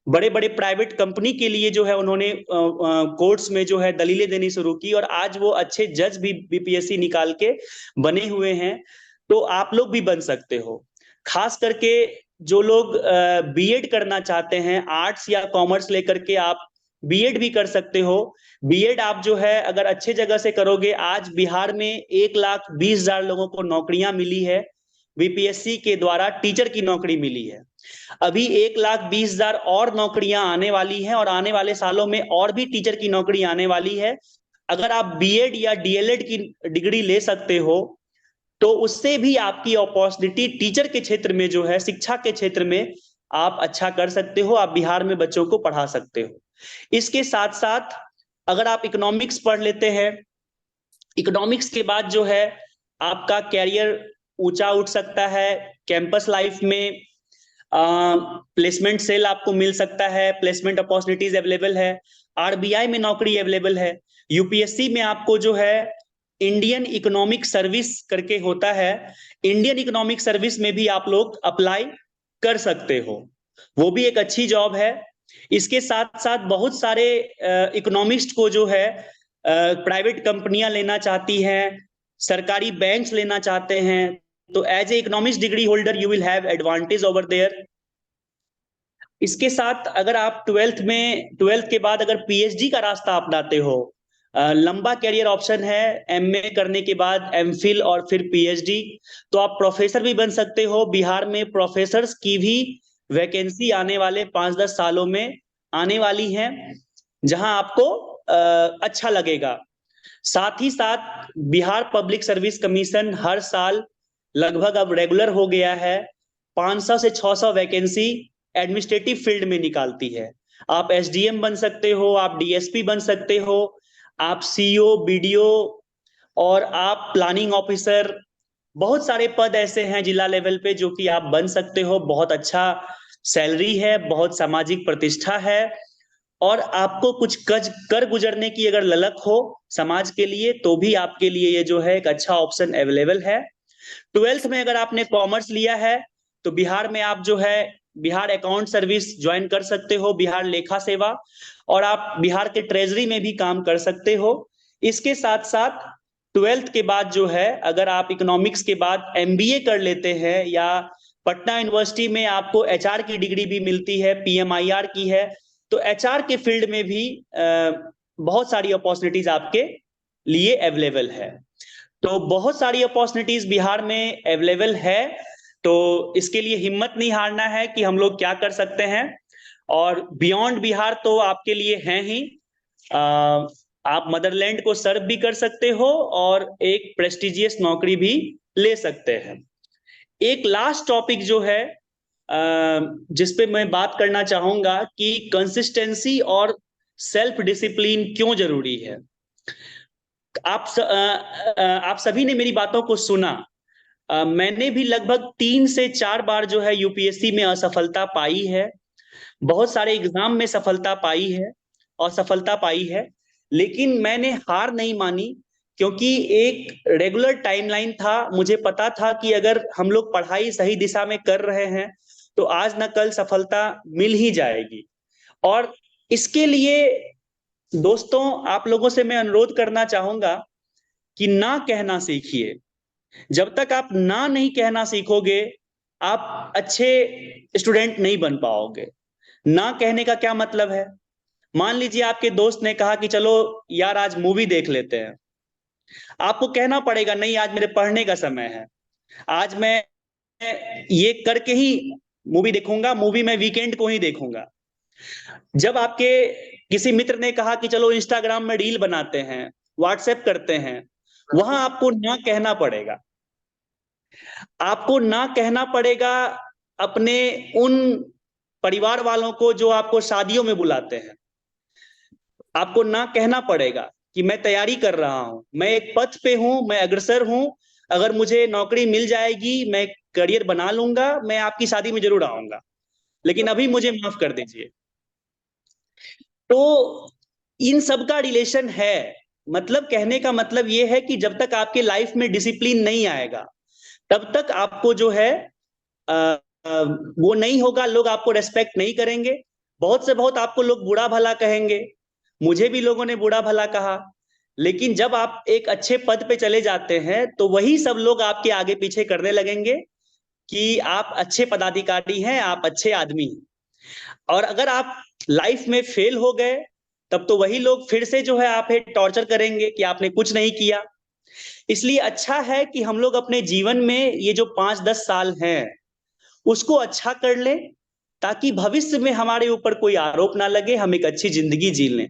बड़े बड़े प्राइवेट कंपनी के लिए जो है उन्होंने कोर्ट्स में जो है दलीलें देनी शुरू की, और आज वो अच्छे जज भी बीपीएससी निकाल के बने हुए हैं. तो आप लोग भी बन सकते हो. खास करके जो लोग बीएड करना चाहते हैं, आर्ट्स या कॉमर्स लेकर के आप बीएड भी कर सकते हो. बीएड आप जो है अगर अच्छे जगह से करोगे, आज बिहार में 1,20,000 लोगों को नौकरियां मिली है, बीपीएससी के द्वारा टीचर की नौकरी मिली है. अभी 1,20,000 और नौकरियां आने वाली हैं, और आने वाले सालों में और भी टीचर की नौकरी आने वाली है. अगर आप बीएड या डीएलएड की डिग्री ले सकते हो, तो उससे भी आपकी अपॉर्चुनिटी टीचर के क्षेत्र में जो है, शिक्षा के क्षेत्र में आप अच्छा कर सकते हो. आप बिहार में बच्चों को पढ़ा सकते हो. इसके साथ साथ अगर आप इकोनॉमिक्स पढ़ लेते हैं, इकोनॉमिक्स के बाद जो है आपका कैरियर ऊंचा उठ सकता है. कैंपस लाइफ में प्लेसमेंट सेल आपको मिल सकता है, प्लेसमेंट अपॉर्चुनिटीज अवेलेबल है. आरबीआई में नौकरी अवेलेबल है. यूपीएससी में आपको जो है इंडियन इकोनॉमिक सर्विस करके होता है। इंडियन इकोनॉमिक सर्विस में भी आप लोग अप्लाई कर सकते हो, वो भी एक अच्छी जॉब है। इसके साथ साथ बहुत सारे इकोनॉमिस्ट को जो है प्राइवेट कंपनियां लेना चाहती हैं, सरकारी बैंक्स लेना चाहते हैं, तो as a economics degree holder you will have advantage over there. इसके साथ अगर आप ट्वेल्थ के बाद अगर पीएचडी का रास्ता अपनाते हो, लंबा कैरियर ऑप्शन है, एमए करने के बाद एमफिल और फिर पीएचडी, तो आप प्रोफेसर भी बन सकते हो। बिहार में प्रोफेसर्स की भी वैकेंसी आने वाले 5-10 सालों में आने वाली है, जहां आपको अच्छा लगेगा। साथ ही साथ बिहार पब्लिक सर्विस कमीशन हर साल लगभग अब रेगुलर हो गया है, 500 से 600 वैकेंसी एडमिनिस्ट्रेटिव फील्ड में निकालती है। आप एसडीएम बन सकते हो, आप डीएसपी बन सकते हो, आप सीईओ, बीडीओ और आप प्लानिंग ऑफिसर, बहुत सारे पद ऐसे हैं जिला लेवल पे जो कि आप बन सकते हो। बहुत अच्छा सैलरी है, बहुत सामाजिक प्रतिष्ठा है, और आपको कुछ कर गुजरने की अगर ललक हो समाज के लिए, तो भी आपके लिए ये जो है एक अच्छा ऑप्शन अवेलेबल है। ट्वेल्थ में अगर आपने कॉमर्स लिया है तो बिहार में आप जो है बिहार अकाउंट सर्विस ज्वाइन कर सकते हो, बिहार लेखा सेवा, और आप बिहार के ट्रेजरी में भी काम कर सकते हो। इसके साथ साथ ट्वेल्थ के बाद जो है अगर आप इकोनॉमिक्स के बाद एमबीए कर लेते हैं, या पटना यूनिवर्सिटी में आपको एचआर की डिग्री भी मिलती है, पीएमआईआर की है, तो एचआर के फील्ड में भी बहुत सारी अपॉर्चुनिटीज आपके लिए अवेलेबल है। तो बहुत सारी अपॉर्चुनिटीज बिहार में अवेलेबल है, तो इसके लिए हिम्मत नहीं हारना है कि हम लोग क्या कर सकते हैं। और बियॉन्ड बिहार तो आपके लिए है ही, आप मदरलैंड को सर्व भी कर सकते हो और एक प्रेस्टिजियस नौकरी भी ले सकते हैं। एक लास्ट टॉपिक जो है जिस पे मैं बात करना चाहूंगा कि कंसिस्टेंसी और सेल्फ डिसिप्लिन क्यों जरूरी है। आप सभी ने मेरी बातों को सुना। मैंने भी लगभग 3 से 4 बार जो है यूपीएससी में असफलता पाई है, बहुत सारे एग्जाम में सफलता पाई है और सफलता पाई है, लेकिन मैंने हार नहीं मानी, क्योंकि एक रेगुलर टाइमलाइन था। मुझे पता था कि अगर हम लोग पढ़ाई सही दिशा में कर रहे हैं तो आज न कल सफलता मिल ही जाएगी। और इसके लिए दोस्तों आप लोगों से मैं अनुरोध करना चाहूंगा कि ना कहना सीखिए। जब तक आप ना नहीं कहना सीखोगे आप अच्छे स्टूडेंट नहीं बन पाओगे। ना कहने का क्या मतलब है? मान लीजिए आपके दोस्त ने कहा कि चलो यार आज मूवी देख लेते हैं, आपको कहना पड़ेगा नहीं आज मेरे पढ़ने का समय है, आज मैं ये करके ही मूवी देखूंगा, मूवी मैं वीकेंड को ही देखूंगा। जब आपके किसी मित्र ने कहा कि चलो इंस्टाग्राम में रील बनाते हैं, व्हाट्सएप करते हैं, वहां आपको ना कहना पड़ेगा। आपको ना कहना पड़ेगा अपने उन परिवार वालों को जो आपको शादियों में बुलाते हैं। आपको ना कहना पड़ेगा कि मैं तैयारी कर रहा हूं, मैं एक पथ पे हूं, मैं अग्रसर हूं, अगर मुझे नौकरी मिल जाएगी मैं करियर बना लूंगा, मैं आपकी शादी में जरूर आऊंगा, लेकिन अभी मुझे माफ कर दीजिए। तो इन सब का रिलेशन है। मतलब कहने का मतलब यह है कि जब तक आपके लाइफ में डिसिप्लिन नहीं आएगा तब तक आपको जो है वो नहीं होगा, लोग आपको रेस्पेक्ट नहीं करेंगे। बहुत से बहुत आपको लोग बुरा भला कहेंगे, मुझे भी लोगों ने बुरा भला कहा, लेकिन जब आप एक अच्छे पद पे चले जाते हैं तो वही सब लोग आपके आगे पीछे करने लगेंगे कि आप अच्छे पदाधिकारी हैं, आप अच्छे आदमी हैं। और अगर आप लाइफ में फेल हो गए तब तो वही लोग फिर से जो है आप टॉर्चर करेंगे कि आपने कुछ नहीं किया। इसलिए अच्छा है कि हम लोग अपने जीवन में ये जो 5-10 साल हैं उसको अच्छा कर लें, ताकि भविष्य में हमारे ऊपर कोई आरोप ना लगे, हम एक अच्छी जिंदगी जी लें।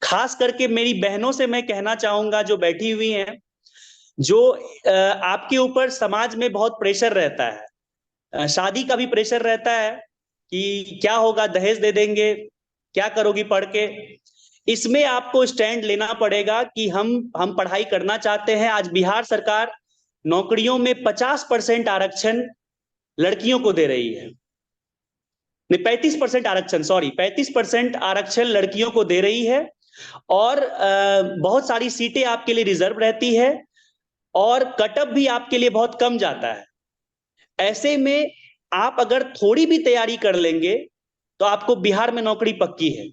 खास करके मेरी बहनों से मैं कहना चाहूंगा जो बैठी हुई हैं, जो आपके ऊपर समाज में बहुत प्रेशर रहता है, शादी का भी प्रेशर रहता है कि क्या होगा, दहेज दे देंगे, क्या करोगी पढ़ के। इसमें आपको स्टैंड लेना पड़ेगा कि हम पढ़ाई करना चाहते हैं। आज बिहार सरकार नौकरियों में 50% आरक्षण लड़कियों को दे रही है, नहीं 35% आरक्षण, सॉरी 35% आरक्षण लड़कियों को दे रही है, और बहुत सारी सीटें आपके लिए रिजर्व रहती है। और कटअप भी आपके लिए बहुत कम जाता है। ऐसे में आप अगर थोड़ी भी तैयारी कर लेंगे तो आपको बिहार में नौकरी पक्की है।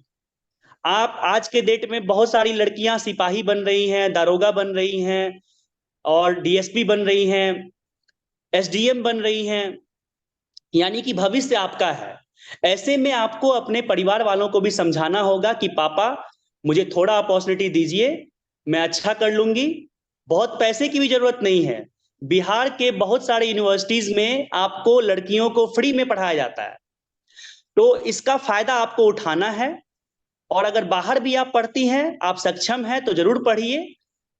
आप आज के डेट में बहुत सारी लड़कियां सिपाही बन रही हैं, दारोगा बन रही हैं और डीएसपी बन रही हैं, एसडीएम बन रही हैं, यानी कि भविष्य आपका है। ऐसे में आपको अपने परिवार वालों को भी समझाना होगा कि पापा मुझे थोड़ा अपॉर्चुनिटी दीजिए, मैं अच्छा कर लूंगी, बहुत पैसे की भी जरूरत नहीं है। बिहार के बहुत सारे यूनिवर्सिटीज में आपको लड़कियों को फ्री में पढ़ाया जाता है, तो इसका फायदा आपको उठाना है। और अगर बाहर भी आप पढ़ती हैं, आप सक्षम हैं तो जरूर पढ़िए,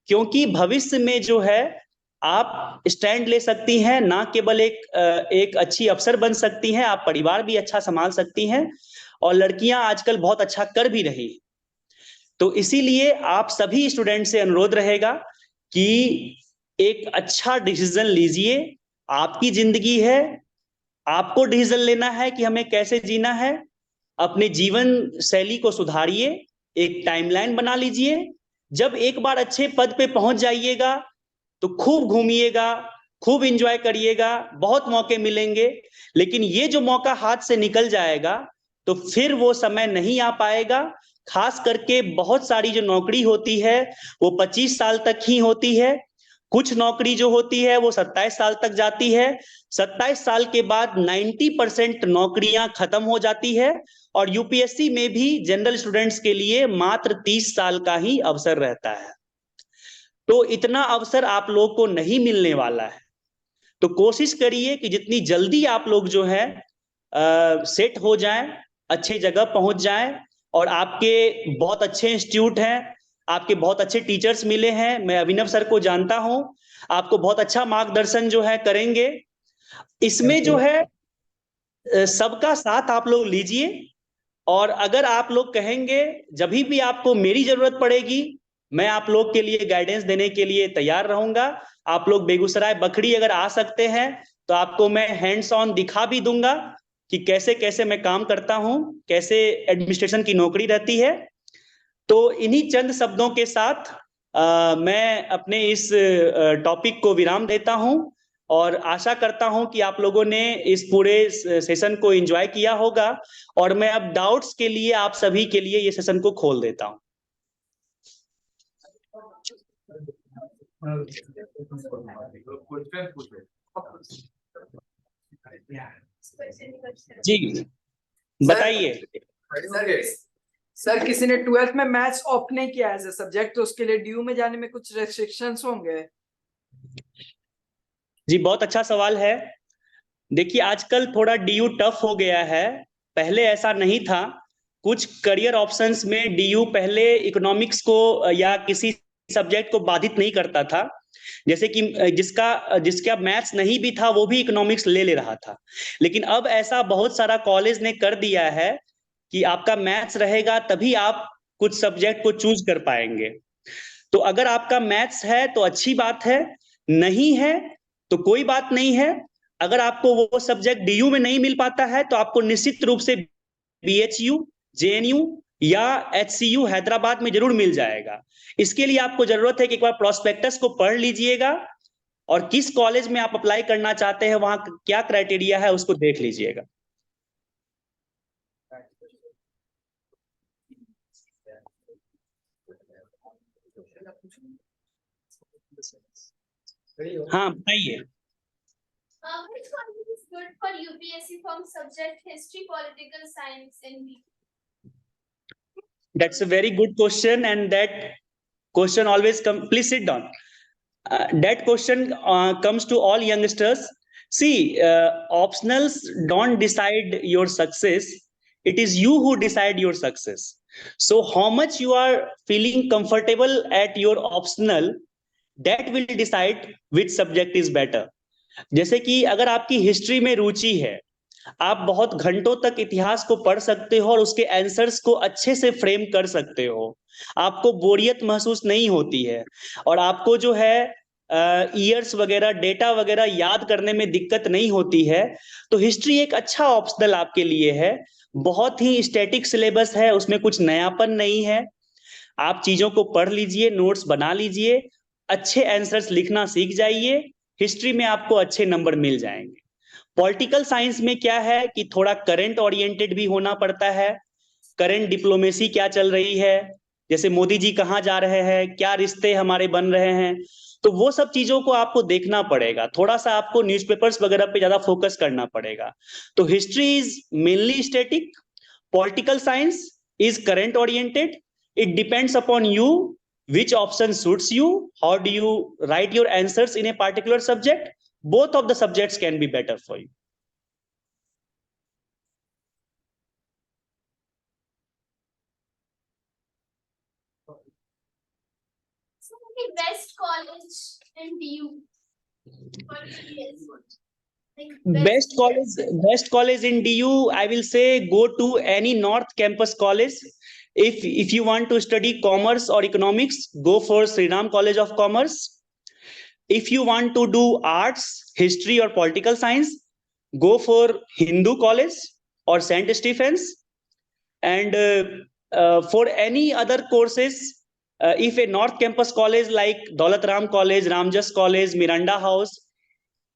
क्योंकि भविष्य में जो है आप स्टैंड ले सकती हैं, ना केवल एक अच्छी अफसर बन सकती हैं, आप परिवार भी अच्छा संभाल सकती हैं। और लड़कियां आजकल बहुत अच्छा कर भी रही हैं। तो इसीलिए आप सभी स्टूडेंट से अनुरोध रहेगा कि एक अच्छा डिसीजन लीजिए। आपकी जिंदगी है, आपको डिसीजन लेना है कि हमें कैसे जीना है। अपने जीवन शैली को सुधारिए, एक टाइमलाइन बना लीजिए। जब एक बार अच्छे पद पे पहुंच जाइएगा तो खूब घूमिएगा, खूब एंजॉय करिएगा, बहुत मौके मिलेंगे। लेकिन ये जो मौका हाथ से निकल जाएगा तो फिर वो समय नहीं आ पाएगा। खास करके बहुत सारी जो नौकरी होती है वो 25 साल तक ही होती है। कुछ नौकरी जो होती है वो 27 साल तक जाती है। 27 साल के बाद 90% नौकरियां खत्म हो जाती है। और यूपीएससी में भी जनरल स्टूडेंट्स के लिए मात्र 30 साल का ही अवसर रहता है। तो इतना अवसर आप लोग को नहीं मिलने वाला है। तो कोशिश करिए कि जितनी जल्दी आप लोग जो है सेट हो जाएं, अच्छे जगह पहुंच जाएं। और आपके बहुत अच्छे इंस्टीट्यूट हैं, आपके बहुत अच्छे टीचर्स मिले हैं, मैं अभिनव सर को जानता हूं, आपको बहुत अच्छा मार्गदर्शन जो है करेंगे। इसमें जो है सबका साथ आप लोग लीजिए। और अगर आप लोग कहेंगे, जब भी आपको मेरी जरूरत पड़ेगी, मैं आप लोग के लिए गाइडेंस देने के लिए तैयार रहूंगा। आप लोग बेगूसराय बखरी अगर आ सकते हैं तो आपको मैं हैंड्स ऑन दिखा भी दूंगा कि कैसे कैसे मैं काम करता हूं, कैसे एडमिनिस्ट्रेशन की नौकरी रहती है। तो इन्हीं चंद शब्दों के साथ मैं अपने इस टॉपिक को विराम देता हूं और आशा करता हूं कि आप लोगों ने इस पूरे सेशन को एंजॉय किया होगा। और मैं अब डाउट्स के लिए आप सभी के लिए ये सेशन को खोल देता हूं। जी बताइए। सर किसी ने 12th में मैथ्स ऑप्ट नहीं किया एज ए सब्जेक्ट, तो उसके लिए ड्यू में जाने में कुछ रेस्ट्रिक्शंस होंगे? जी बहुत अच्छा सवाल है। देखिए आजकल थोड़ा डीयू टफ हो गया है, पहले ऐसा नहीं था। कुछ करियर ऑप्शंस में डीयू पहले इकोनॉमिक्स को या किसी सब्जेक्ट को बाधित नहीं करता था। जैसे कि जिसका मैथ्स नहीं भी था वो भी इकोनॉमिक्स ले रहा था। लेकिन अब ऐसा बहुत सारा कॉलेज ने कर दिया है कि आपका मैथ्स रहेगा तभी आप कुछ सब्जेक्ट को चूज कर पाएंगे। तो अगर आपका मैथ्स है तो अच्छी बात है, नहीं है तो कोई बात नहीं है। अगर आपको वो सब्जेक्ट डीयू में नहीं मिल पाता है तो आपको निश्चित रूप से बीएचयू, जेएनयू या एचसीयू हैदराबाद में जरूर मिल जाएगा। इसके लिए आपको जरूरत है कि एक बार प्रोस्पेक्टस को पढ़ लीजिएगा और किस कॉलेज में आप अप्लाई करना चाहते हैं, वहां क्या क्राइटेरिया है उसको देख लीजिएगा। हाँ बताइए। Which college is good for UPSC from subject history, political science, and B? That's a very good question, and that question always come. Please sit down. That question comes to all youngsters. See, optionals don't decide your success. It is you who decide your success. So, how much you are feeling comfortable at your optional, that will decide which subject is better. जैसे कि अगर आपकी history में रुचि है, आप बहुत घंटों तक इतिहास को पढ़ सकते हो और उसके आंसर्स को अच्छे से फ्रेम कर सकते हो, आपको बोरियत महसूस नहीं होती है और आपको जो है ईयर्स वगैरह, डेटा वगैरह याद करने में दिक्कत नहीं होती है, तो हिस्ट्री एक अच्छा ऑप्शनल आपके लिए है। बहुत ही स्टैटिक सिलेबस है, उसमें कुछ नयापन नहीं है। आप चीजों को पढ़ लीजिए, नोट्स बना लीजिए अच्छे आंसर्स लिखना सीख जाइए, हिस्ट्री में आपको अच्छे नंबर मिल जाएंगे। पॉलिटिकल साइंस में क्या है कि थोड़ा करंट ओरिएंटेड भी होना पड़ता है, करंट डिप्लोमेसी क्या चल रही है, जैसे मोदी जी कहाँ जा रहे हैं, क्या रिश्ते हमारे बन रहे हैं, तो वो सब चीजों को आपको देखना पड़ेगा, थोड़ा सा आपको न्यूज़पेपर्स वगैरह पे ज्यादा फोकस करना पड़ेगा। तो history is mainly static, political science is current oriented. It depends upon you which option suits you, how do you write your answers in a particular subject. Both of the subjects can be better for you. So the best college in DU for UPS. Like Best college in DU, I will say go to any North Campus college. If you want to study commerce or economics, go for Sri Ram College of Commerce. If you want to do arts, history or political science, go for Hindu College or St. Stephen's. And for any other courses, if a North Campus college like Daulat Ram College, Ramjas College, Miranda House,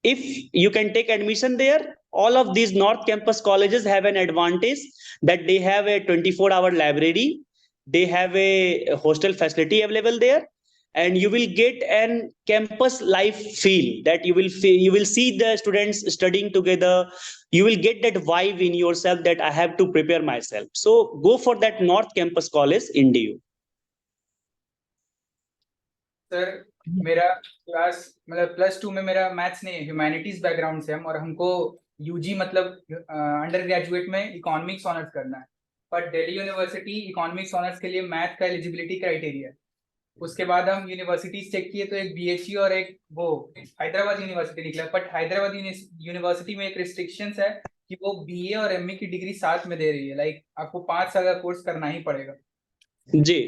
if you can take admission there, all of these North Campus colleges have an advantage that they have a 24-hour library, they have a hostel facility available there, and you will get an campus life feel, that you will see the students studying together, you will get that vibe in yourself that I have to prepare myself. So go for that North Campus college in DU. Sir मेरा class मतलब +2 में मेरा maths नहीं है, humanities background से हम, और हमको यूजी मतलब अंडर ग्रेजुएट में इकोनॉमिक्स ऑनर्स करना है, पर दिल्ली यूनिवर्सिटी इकोनॉमिक्स ऑनर्स के लिए मैथ का एलिजिबिलिटी क्राइटेरिया है। उसके बाद हम यूनिवर्सिटीज चेक किए तो एक बीएचयू और एक वो हैदराबाद यूनिवर्सिटी निकला, बट हैदराबाद यूनिवर्सिटी में एक रिस्ट्रिक्शंस है कि वो बीए और एमए की डिग्री साथ में दे रही है, लाइक आपको 5 साल का कोर्स करना ही पड़ेगा जी।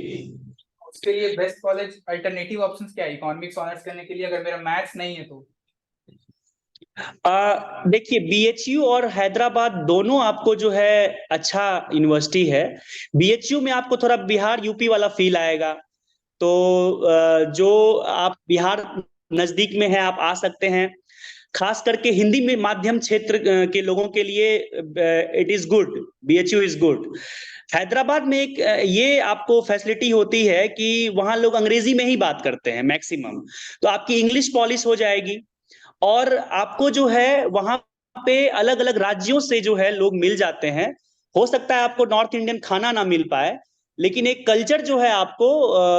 उसके लिए बेस्ट कॉलेज अल्टरनेटिव ऑप्शंस क्या है इकोनॉमिक्स ऑनर्स करने के लिए अगर मेरा मैथ्स नहीं है तो? देखिए बीएचयू और हैदराबाद दोनों आपको जो है अच्छा यूनिवर्सिटी है। बीएचयू में आपको थोड़ा बिहार यूपी वाला फील आएगा, तो जो आप बिहार नजदीक में है आप आ सकते हैं, खास करके हिंदी में माध्यम क्षेत्र के लोगों के लिए it is good, BHU is good. Hyderabad में एक ये आपको फैसिलिटी होती है कि वहां लोग अंग्रेजी में ही बात करते हैं मैक्सिमम, तो आपकी इंग्लिश पॉलिश हो जाएगी, और आपको जो है वहां पे अलग अलग राज्यों से जो है लोग मिल जाते हैं। हो सकता है आपको नॉर्थ इंडियन खाना ना मिल पाए, लेकिन एक कल्चर जो है आपको,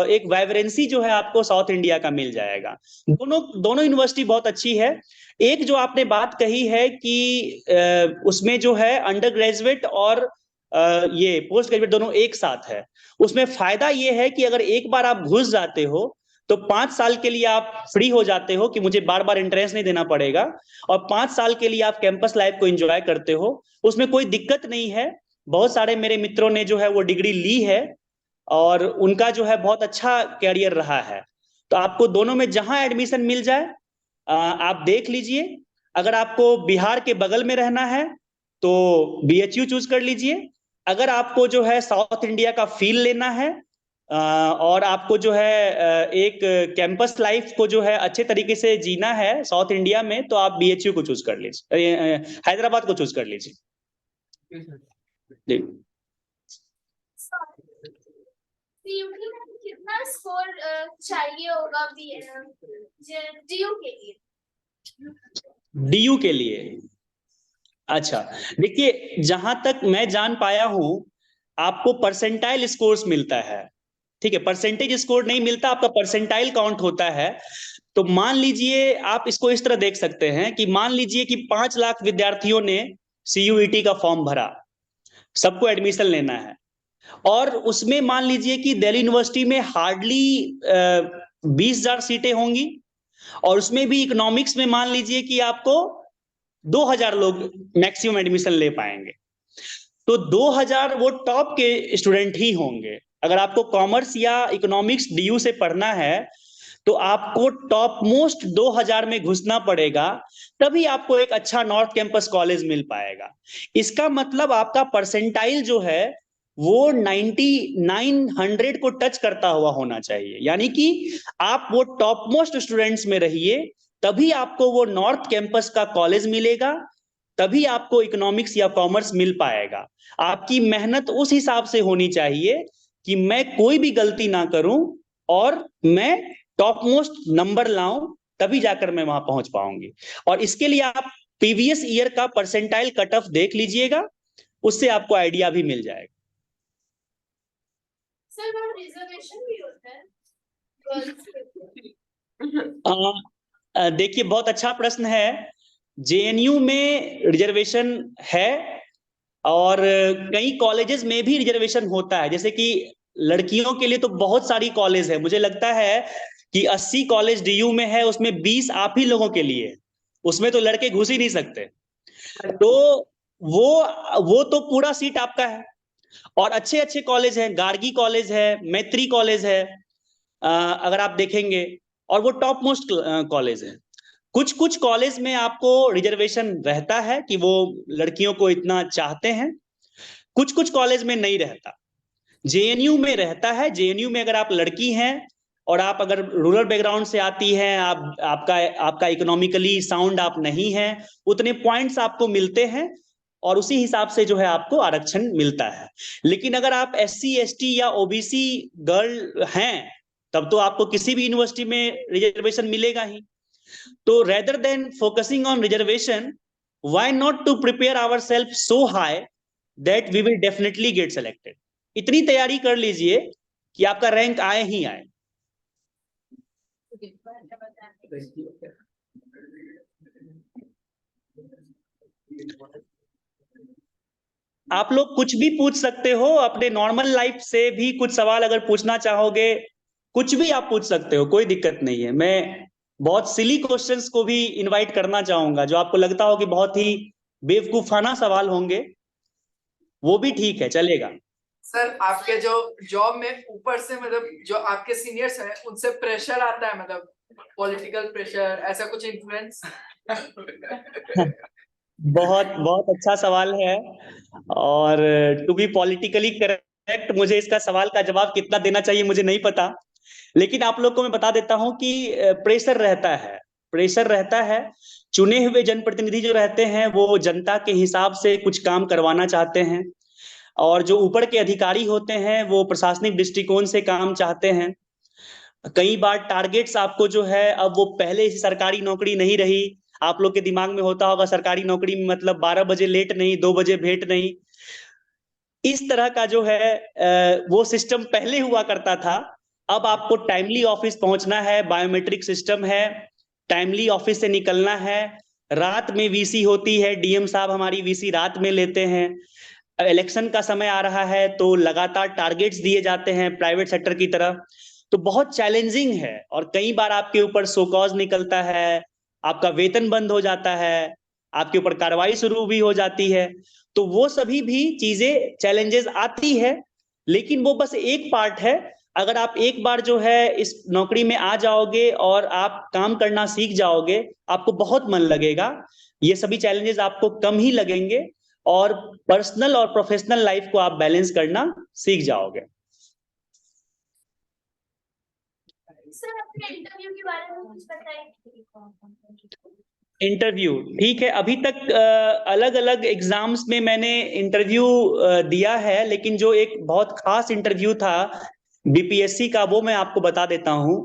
एक वाइब्रेंसी जो है आपको साउथ इंडिया का मिल जाएगा। दोनों यूनिवर्सिटी बहुत अच्छी है। एक जो आपने बात कही है कि उसमें जो है अंडर ग्रेजुएट और ये पोस्ट ग्रेजुएट दोनों एक साथ है, उसमें फायदा ये है कि अगर एक बार आप घुस जाते हो तो 5 साल के लिए आप फ्री हो जाते हो कि मुझे बार बार एंट्रेंस नहीं देना पड़ेगा, और 5 साल के लिए आप कैंपस लाइफ को एंजॉय करते हो, उसमें कोई दिक्कत नहीं है। बहुत सारे मेरे मित्रों ने जो है वो डिग्री ली है और उनका जो है बहुत अच्छा कैरियर रहा है। तो आपको दोनों में जहां एडमिशन मिल जाए आप देख लीजिए। अगर आपको बिहार के बगल में रहना है तो बीएचयू चूज कर लीजिए। अगर आपको जो है साउथ इंडिया का फील लेना है और आपको जो है एक कैंपस लाइफ को जो है अच्छे तरीके से जीना है साउथ इंडिया में, तो आप बीएचयू को चूज कर लीजिए, हैदराबाद को चूज कर लीजिए। जी। सीयूटी में कितना स्कोर चाहिए होगा डीयू के लिए? डीयू के लिए अच्छा, देखिए जहां तक मैं जान पाया हूं आपको परसेंटाइल स्कोर्स मिलता है, ठीक है, परसेंटेज स्कोर नहीं मिलता, आपका परसेंटाइल काउंट होता है। तो मान लीजिए आप इसको इस तरह देख सकते हैं कि मान लीजिए कि 5 लाख विद्यार्थियों ने सीयूईटी का फॉर्म भरा, सबको एडमिशन लेना है, और उसमें मान लीजिए कि दिल्ली यूनिवर्सिटी में हार्डली 20,000 सीटें होंगी, और उसमें भी इकोनॉमिक्स में मान लीजिए कि आपको 2,000 लोग मैक्सिमम एडमिशन ले पाएंगे। तो 2,000 वो टॉप के स्टूडेंट ही होंगे। अगर आपको कॉमर्स या इकोनॉमिक्स डीयू से पढ़ना है तो आपको टॉप मोस्ट 2,000 में घुसना पड़ेगा, तभी आपको एक अच्छा नॉर्थ कैंपस कॉलेज मिल पाएगा। इसका मतलब आपका परसेंटाइल जो है वो 9900 को टच करता हुआ होना चाहिए। यानी कि आप वो टॉप मोस्ट स्टूडेंट्स में रहिए, तभी आपको वो नॉर्थ कैंपस का कॉलेज मिलेगा, तभी आपको इकोनॉमिक्स या कॉमर्स मिल पाएगा। आपकी मेहनत उस हिसाब से होनी चाहिए कि मैं कोई भी गलती ना करूं और मैं टॉप मोस्ट नंबर लाऊं, तभी जाकर मैं वहां पहुंच पाऊंगी। और इसके लिए आप प्रीवियस ईयर का परसेंटाइल कट ऑफ देख लीजिएगा, उससे आपको आइडिया भी मिल जाएगा। सर वहाँ रिजर्वेशन भी होता है गर्ल्स के लिए? देखिए, बहुत अच्छा प्रश्न है। जेएनयू में रिजर्वेशन है और कई कॉलेजेस में भी रिजर्वेशन होता है। जैसे कि लड़कियों के लिए तो बहुत सारी कॉलेज है, मुझे लगता है कि 80 कॉलेज डीयू में है, उसमें 20 आप ही लोगों के लिए है, उसमें तो लड़के घुस ही नहीं सकते। तो वो तो पूरा सीट आपका है। और अच्छे अच्छे कॉलेज हैं, गार्गी कॉलेज है, मैत्री कॉलेज है, अगर आप देखेंगे, और वो टॉप मोस्ट कॉलेज है। कुछ कुछ कॉलेज में आपको रिजर्वेशन रहता है कि वो लड़कियों को इतना चाहते हैं, कुछ कुछ कॉलेज में नहीं रहता। जेएनयू में रहता है। जेएनयू में अगर आप लड़की हैं और आप अगर रूरल बैकग्राउंड से आती हैं, आपका इकोनॉमिकली साउंड आप नहीं हैं, उतने पॉइंट्स आपको मिलते हैं और उसी हिसाब से जो है आपको आरक्षण मिलता है। लेकिन अगर आप SC ST या OBC गर्ल हैं, तब तो आपको किसी भी यूनिवर्सिटी में रिजर्वेशन मिलेगा ही। तो rather than focusing on reservation, why not to prepare ourselves so high that we will definitely get selected? इतनी तैयारी कर लीजिए कि आपका रैंक आए ही आए। आप लोग कुछ भी पूछ सकते हो, अपने नॉर्मल लाइफ से भी कुछ सवाल अगर पूछना चाहोगे, कुछ भी आप पूछ सकते हो, कोई दिक्कत नहीं है। मैं बहुत सिली क्वेश्चंस को भी इनवाइट करना चाहूंगा, जो आपको लगता हो कि बहुत ही बेवकूफाना सवाल होंगे, वो भी ठीक है, चलेगा। सर आपके जो जॉब में ऊपर से मतलब जो आपके सीनियर्स हैं उनसे प्रेशर आता है, मतलब पॉलिटिकल प्रेशर, ऐसा कुछ इन्फ्लुएंस? बहुत बहुत अच्छा सवाल है। और टू बी पॉलिटिकली करेक्ट, मुझे इसका सवाल का जवाब कितना देना चाहिए मुझे नहीं पता, लेकिन आप लोग को मैं बता देता हूं कि प्रेशर रहता है। प्रेशर रहता है। चुने हुए जनप्रतिनिधि जो रहते हैं वो जनता के हिसाब से कुछ काम करवाना चाहते हैं, और जो ऊपर के अधिकारी होते हैं वो प्रशासनिक दृष्टिकोण से काम चाहते हैं। कई बार टारगेट्स आपको जो है, अब वो पहले से सरकारी नौकरी नहीं रही, आप लोग के दिमाग में होता होगा सरकारी नौकरी में मतलब 12 बजे लेट नहीं, 2 बजे भेंट नहीं, इस तरह का जो है वो सिस्टम पहले हुआ करता था। अब आपको टाइमली ऑफिस पहुंचना है, बायोमेट्रिक सिस्टम है, टाइमली ऑफिस से निकलना है। रात में वीसी होती है, डीएम साहब हमारी वीसी रात में लेते हैं। इलेक्शन का समय आ रहा है तो लगातार टारगेट्स दिए जाते हैं प्राइवेट सेक्टर की तरह। तो बहुत चैलेंजिंग है, और कई बार आपके ऊपर सो कॉज निकलता है, आपका वेतन बंद हो जाता है, आपके ऊपर कार्रवाई शुरू भी हो जाती है। तो वो सभी भी चीजें चैलेंजेस आती है, लेकिन वो बस एक पार्ट है। अगर आप एक बार जो है इस नौकरी में आ जाओगे और आप काम करना सीख जाओगे, आपको बहुत मन लगेगा, ये सभी चैलेंजेस आपको कम ही लगेंगे और पर्सनल और प्रोफेशनल लाइफ को आप बैलेंस करना सीख जाओगे। सर अपने इंटरव्यू के बारे में कुछ बताइए। इंटरव्यू ठीक है, अभी तक अलग अलग एग्जाम्स में मैंने इंटरव्यू दिया है, लेकिन जो एक बहुत खास इंटरव्यू था बीपीएससी का, वो मैं आपको बता देता हूँ।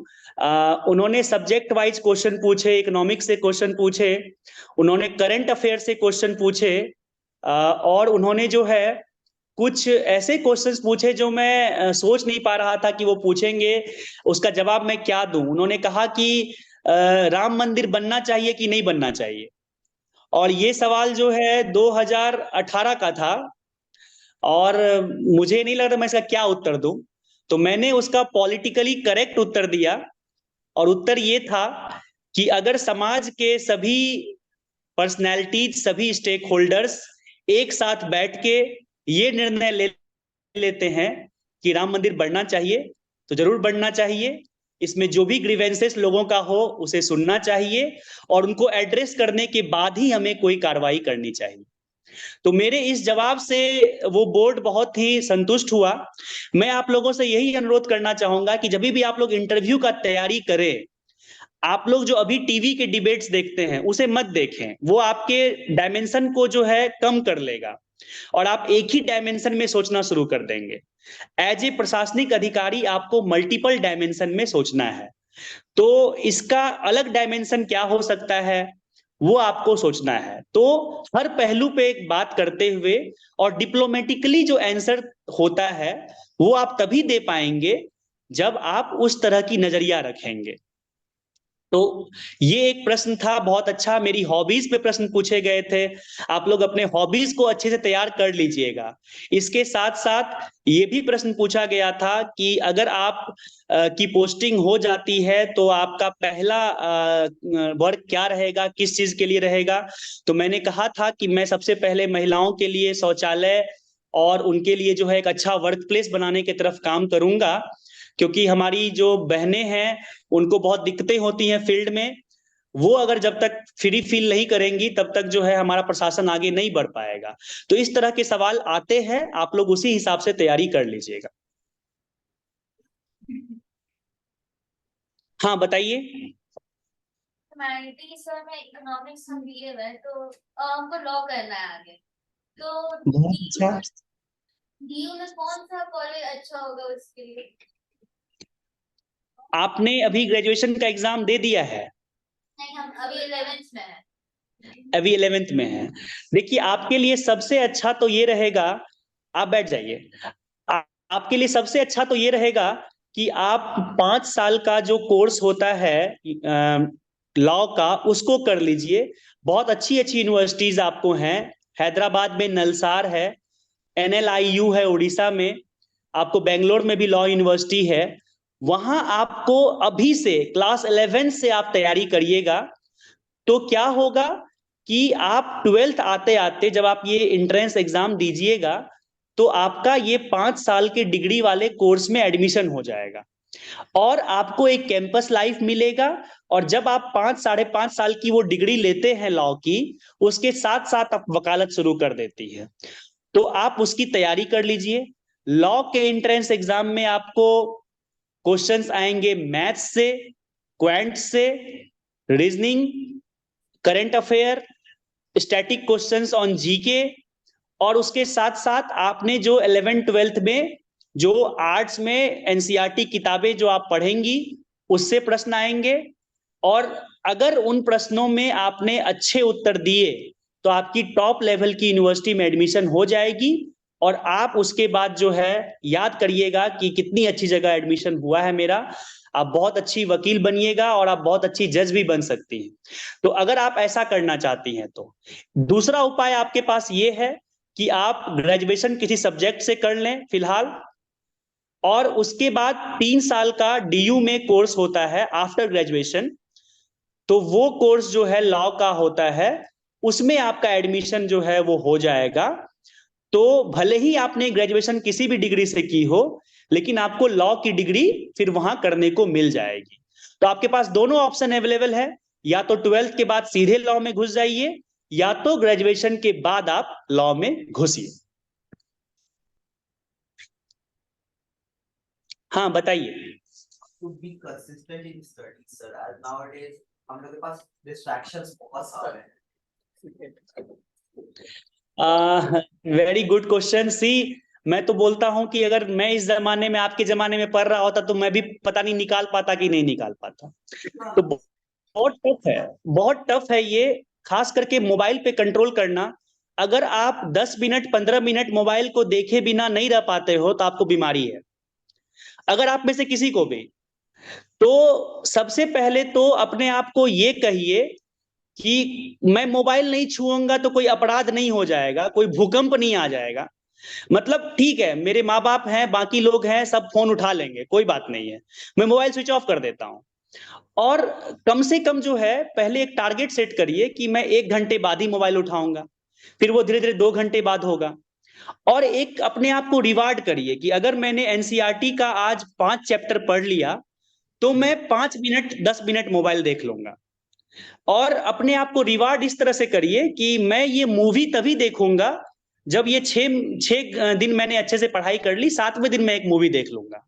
उन्होंने सब्जेक्ट वाइज क्वेश्चन पूछे, इकोनॉमिक्स से क्वेश्चन पूछे, उन्होंने करंट अफेयर से क्वेश्चन पूछे, और उन्होंने जो है कुछ ऐसे क्वेश्चंस पूछे जो मैं सोच नहीं पा रहा था कि वो पूछेंगे, उसका जवाब मैं क्या दूं। उन्होंने कहा कि राम मंदिर बनना चाहिए कि नहीं बनना चाहिए, और ये सवाल जो है 2018 का था, और मुझे नहीं लग रहा मैं इसका क्या उत्तर दूं। तो मैंने उसका पॉलिटिकली करेक्ट उत्तर दिया, और उत्तर ये था कि अगर समाज के सभी पर्सनैलिटीज, सभी स्टेक होल्डर्स एक साथ बैठ के ये निर्णय ले लेते हैं कि राम मंदिर बढ़ना चाहिए, तो जरूर बढ़ना चाहिए। इसमें जो भी ग्रीवेंसेस लोगों का हो उसे सुनना चाहिए, और उनको एड्रेस करने के बाद ही हमें कोई कार्रवाई करनी चाहिए। तो मेरे इस जवाब से वो बोर्ड बहुत ही संतुष्ट हुआ। मैं आप लोगों से यही अनुरोध करना चाहूंगा कि जब भी आप लोग इंटरव्यू का तैयारी करें, आप लोग जो अभी टीवी के डिबेट्स देखते हैं उसे मत देखें, वो आपके डायमेंशन को जो है कम कर लेगा और आप एक ही डायमेंशन में सोचना शुरू कर देंगे। एज ए प्रशासनिक अधिकारी आपको मल्टीपल डायमेंशन में सोचना है, तो इसका अलग डायमेंशन क्या हो सकता है वो आपको सोचना है। तो हर पहलू पे एक बात करते हुए और डिप्लोमेटिकली जो आंसर होता है वो आप तभी दे पाएंगे जब आप उस तरह की नजरिया रखेंगे। तो ये एक प्रश्न था बहुत अच्छा, मेरी हॉबीज पे प्रश्न पूछे गए थे। आप लोग अपने हॉबीज को अच्छे से तैयार कर लीजिएगा। इसके साथ साथ ये भी प्रश्न पूछा गया था कि अगर आप की पोस्टिंग हो जाती है तो आपका पहला वर्क क्या रहेगा, किस चीज के लिए रहेगा। तो मैंने कहा था कि मैं सबसे पहले महिलाओं के लिए शौचालय और उनके लिए जो है एक अच्छा वर्क प्लेस बनाने की तरफ काम करूंगा, क्योंकि हमारी जो बहनें हैं उनको बहुत दिक्कतें होती हैं फील्ड में। वो अगर जब तक फ्री फील नहीं करेंगी तब तक जो है हमारा प्रशासन आगे नहीं बढ़ पाएगा। तो इस तरह के सवाल आते हैं, आप लोग उसी हिसाब से तैयारी कर लीजिएगा। हाँ बताइए। ह्यूमैनिटीज में इकोनॉमिक्स हम लिए हुए हैं, तो हमको लॉ करना है आगे। तो बहुत अच्छा। डीयू में कौन सा कॉलेज अच्छा होगा उसके लिए? आपने अभी ग्रेजुएशन का एग्जाम दे दिया है? नहीं, हम अभी 11th में है। अभी 11th में है। देखिए आपके लिए सबसे अच्छा तो ये रहेगा, आप बैठ जाइए। आपके लिए सबसे अच्छा तो ये रहेगा कि आप 5 साल का जो कोर्स होता है लॉ का उसको कर लीजिए। बहुत अच्छी अच्छी यूनिवर्सिटीज आपको हैं। हैदराबाद में नलसार है, NLIU है उड़ीसा में, आपको बेंगलोर में भी लॉ यूनिवर्सिटी है। वहां आपको अभी से क्लास 11 से आप तैयारी करिएगा। तो क्या होगा कि आप 12th आते आते जब आप ये एंट्रेंस एग्जाम दीजिएगा तो आपका ये 5 साल के डिग्री वाले कोर्स में एडमिशन हो जाएगा और आपको एक कैंपस लाइफ मिलेगा। और जब आप 5 साढ़े 5 साल की वो डिग्री लेते हैं लॉ की, उसके साथ साथ आप वकालत शुरू कर देती है। तो आप उसकी तैयारी कर लीजिए। लॉ के एंट्रेंस एग्जाम में आपको क्वेश्चंस आएंगे मैथ्स से, क्वांट से, reasoning, current affair, static questions on GK. और उसके साथ साथ आपने जो 11th-12th में जो आर्ट्स में एनसीईआरटी किताबें जो आप पढ़ेंगी उससे प्रश्न आएंगे। और अगर उन प्रश्नों में आपने अच्छे उत्तर दिए तो आपकी टॉप लेवल की यूनिवर्सिटी में एडमिशन हो जाएगी। और आप उसके बाद जो है याद करिएगा कि कितनी अच्छी जगह एडमिशन हुआ है मेरा। आप बहुत अच्छी वकील बनिएगा और आप बहुत अच्छी जज भी बन सकती हैं। तो अगर आप ऐसा करना चाहती हैं तो दूसरा उपाय आपके पास ये है कि आप ग्रेजुएशन किसी सब्जेक्ट से कर लें फिलहाल, और उसके बाद 3 साल का DU में कोर्स होता है आफ्टर ग्रेजुएशन। तो वो कोर्स जो है लॉ का होता है, उसमें आपका एडमिशन जो है वो हो जाएगा। तो भले ही आपने ग्रेजुएशन किसी भी डिग्री से की हो, लेकिन आपको लॉ की डिग्री फिर वहां करने को मिल जाएगी। तो आपके पास दोनों ऑप्शन अवेलेबल है, या तो 12th के बाद सीधे लॉ में घुस जाइए या तो ग्रेजुएशन के बाद आप लॉ में घुसिए। हाँ बताइए। To be consistent in studies, sir, as nowadays हम लोग के पास distractions बहुत सारे हैं। Very good question. सी, मैं तो बोलता हूं कि अगर मैं इस जमाने में आपके जमाने में पढ़ रहा होता तो मैं भी पता नहीं निकाल पाता कि नहीं निकाल पाता। तो बहुत टफ है, बहुत टफ है ये, खास करके मोबाइल पे कंट्रोल करना। अगर आप 10 मिनट 15 मिनट मोबाइल को देखे बिना नहीं रह पाते हो तो आपको बीमारी है। अगर आप में से किसी को भी, तो सबसे पहले तो अपने आप को ये कहिए कि मैं मोबाइल नहीं छूऊंगा तो कोई अपराध नहीं हो जाएगा, कोई भूकंप नहीं आ जाएगा। मतलब ठीक है, मेरे माँ बाप हैं, बाकी लोग हैं, सब फोन उठा लेंगे, कोई बात नहीं है, मैं मोबाइल स्विच ऑफ कर देता हूं। और कम से कम जो है पहले एक टारगेट सेट करिए कि मैं 1 घंटे बाद ही मोबाइल उठाऊंगा, फिर वो धीरे धीरे 2 घंटे बाद होगा। और एक अपने आप को रिवार्ड करिए कि अगर मैंने एनसीईआरटी का आज 5 चैप्टर पढ़ लिया तो मैं 5 मिनट 10 मिनट मोबाइल देख लूंगा। और अपने आप को रिवार्ड इस तरह से करिए कि मैं ये मूवी तभी देखूंगा जब ये छह दिन मैंने अच्छे से पढ़ाई कर ली, 7वें दिन मैं एक मूवी देख लूंगा।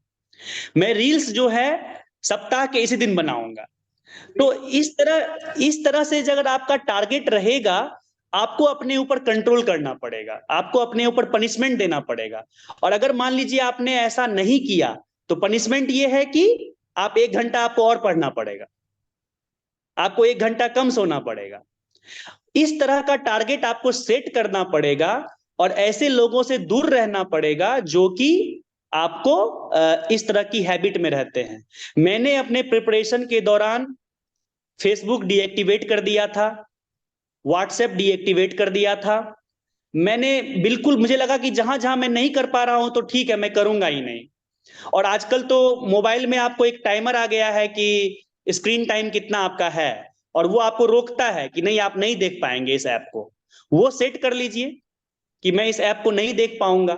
मैं रील्स जो है सप्ताह के इसी दिन बनाऊंगा। तो इस तरह से अगर आपका टारगेट रहेगा, आपको अपने ऊपर कंट्रोल करना पड़ेगा, आपको अपने ऊपर पनिशमेंट देना पड़ेगा। और अगर मान लीजिए आपने ऐसा नहीं किया, तो पनिशमेंट ये है कि आप 1 घंटा आपको और पढ़ना पड़ेगा, आपको 1 घंटा कम सोना पड़ेगा। इस तरह का टारगेट आपको सेट करना पड़ेगा और ऐसे लोगों से दूर रहना पड़ेगा जो कि आपको इस तरह की हैबिट में रहते हैं। मैंने अपने प्रिपरेशन के दौरान फेसबुक डीएक्टिवेट कर दिया था, व्हाट्सएप डीएक्टिवेट कर दिया था। मैंने बिल्कुल, मुझे लगा कि जहां जहां मैं नहीं कर पा रहा हूं तो ठीक है, मैं करूंगा ही नहीं। और आजकल तो मोबाइल में आपको एक टाइमर आ गया है कि स्क्रीन टाइम कितना आपका है, और वो आपको रोकता है कि नहीं, आप नहीं देख पाएंगे इस ऐप को। वो सेट कर लीजिए कि मैं इस ऐप को नहीं देख पाऊंगा।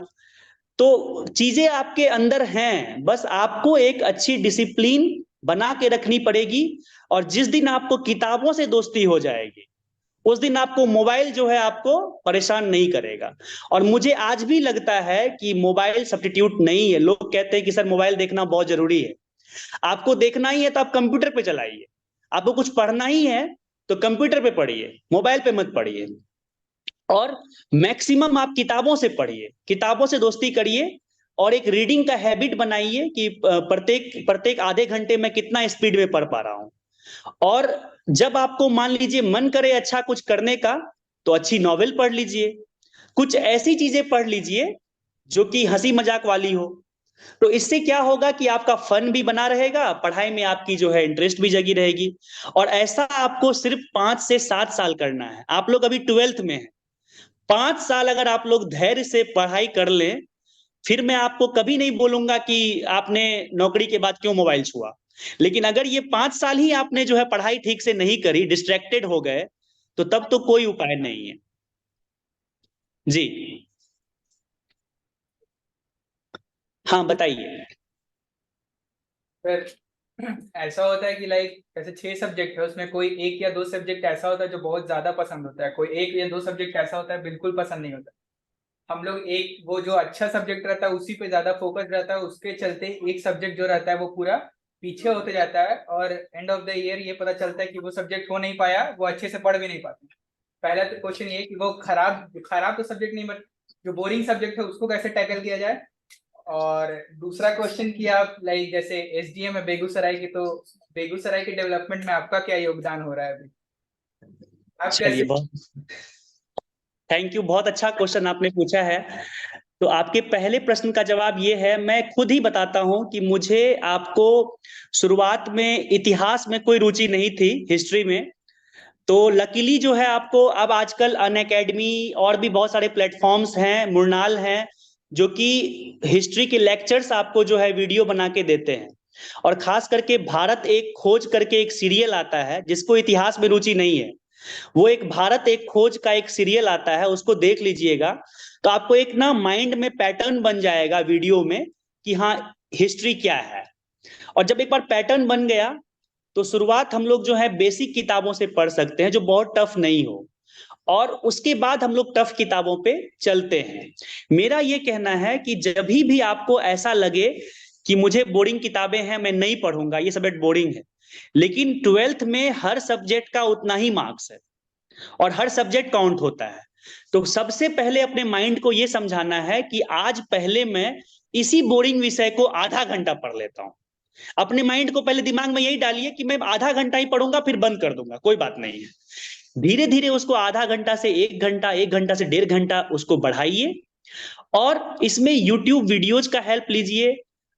तो चीजें आपके अंदर हैं, बस आपको एक अच्छी डिसिप्लिन बना के रखनी पड़ेगी। और जिस दिन आपको किताबों से दोस्ती हो जाएगी, उस दिन आपको मोबाइल जो है आपको परेशान नहीं करेगा। और मुझे आज भी लगता है कि मोबाइल सब्स्टिट्यूट नहीं है। लोग कहते हैं कि सर मोबाइल देखना बहुत जरूरी है। आपको देखना ही है तो आप कंप्यूटर पे चलाइए, आपको कुछ पढ़ना ही है तो कंप्यूटर पे पढ़िए, मोबाइल पे मत पढ़िए। और मैक्सिमम आप किताबों से पढ़िए, किताबों से दोस्ती करिए, और एक रीडिंग का हैबिट बनाइए कि प्रत्येक आधे घंटे में कितना स्पीड में पढ़ पा रहा हूं। और जब आपको मान लीजिए मन करे अच्छा कुछ करने का, तो अच्छी नॉवेल पढ़ लीजिए, कुछ ऐसी चीजें पढ़ लीजिए जो कि हंसी मजाक वाली हो। तो इससे क्या होगा कि आपका फन भी बना रहेगा, पढ़ाई में आपकी जो है इंटरेस्ट भी जगी रहेगी। और ऐसा आपको सिर्फ 5 से 7 साल करना है। आप लोग अभी 12th में हैं, 5 साल अगर आप लोग धैर्य से पढ़ाई कर लें, फिर मैं आपको कभी नहीं बोलूंगा कि आपने नौकरी के बाद क्यों मोबाइल छुआ। लेकिन अगर ये 5 साल ही आपने जो है पढ़ाई ठीक से नहीं करी, डिस्ट्रैक्टेड हो गए, तो तब तो कोई उपाय नहीं है। जी हाँ, बताइए। फिर ऐसा होता है कि लाइक जैसे 6 सब्जेक्ट है, उसमें कोई 1 या 2 सब्जेक्ट ऐसा होता है जो बहुत ज्यादा पसंद होता है, कोई 1 या 2 सब्जेक्ट ऐसा होता है बिल्कुल पसंद नहीं होता। हम लोग एक वो जो अच्छा सब्जेक्ट रहता है उसी पे ज्यादा फोकस रहता है, उसके चलते एक सब्जेक्ट जो रहता है वो पूरा पीछे होते जाता है, और एंड ऑफ द ईयर ये पता चलता है कि वो सब्जेक्ट हो नहीं पाया, वो अच्छे से पढ़ भी नहीं पाते। पहला तो क्वेश्चन ये कि वो खराब खराब तो सब्जेक्ट नहीं, बट जो बोरिंग सब्जेक्ट है उसको कैसे टैकल किया जाए। और दूसरा क्वेश्चन कि आप लाइक जैसे एसडीएम है बेगूसराय की, तो बेगूसराय के डेवलपमेंट में आपका क्या योगदान हो रहा है अभी, आप चलिए, कैसे? बहुत थैंक यू, बहुत अच्छा क्वेश्चन आपने पूछा है। तो आपके पहले प्रश्न का जवाब ये है, मैं खुद ही बताता हूं कि मुझे आपको शुरुआत में इतिहास में कोई रुचि नहीं थी, हिस्ट्री में। तो लकीली जो है आपको अब आजकल अनअकैडमी और भी बहुत सारे प्लेटफॉर्म्स हैं, मुरनाल हैं, जो कि हिस्ट्री के लेक्चर्स आपको जो है वीडियो बना के देते हैं। और खास करके भारत एक खोज करके एक सीरियल आता है, जिसको इतिहास में रुचि नहीं है, वो एक भारत एक खोज का एक सीरियल आता है, उसको देख लीजिएगा। तो आपको एक ना माइंड में पैटर्न बन जाएगा वीडियो में कि हाँ, हिस्ट्री क्या है। और जब एक बार पैटर्न बन गया, तो शुरुआत हम लोग जो है बेसिक किताबों से पढ़ सकते हैं जो बहुत टफ नहीं हो, और उसके बाद हम लोग टफ किताबों पे चलते हैं। मेरा ये कहना है कि जब भी आपको ऐसा लगे कि मुझे बोरिंग किताबें हैं, मैं नहीं पढ़ूंगा, ये सब्जेक्ट बोरिंग है, लेकिन 12th में हर सब्जेक्ट का उतना ही मार्क्स है और हर सब्जेक्ट काउंट होता है। तो सबसे पहले अपने माइंड को यह समझाना है कि आज पहले मैं इसी बोरिंग विषय को आधा घंटा पढ़ लेता हूं। अपने माइंड को पहले दिमाग में यही डालिए कि मैं आधा घंटा ही पढ़ूंगा, फिर बंद कर दूंगा, कोई बात नहीं है। धीरे धीरे उसको आधा घंटा से 1 घंटा, 1 घंटा से 1.5 घंटा उसको बढ़ाइए। और इसमें यूट्यूब वीडियोज का हेल्प लीजिए।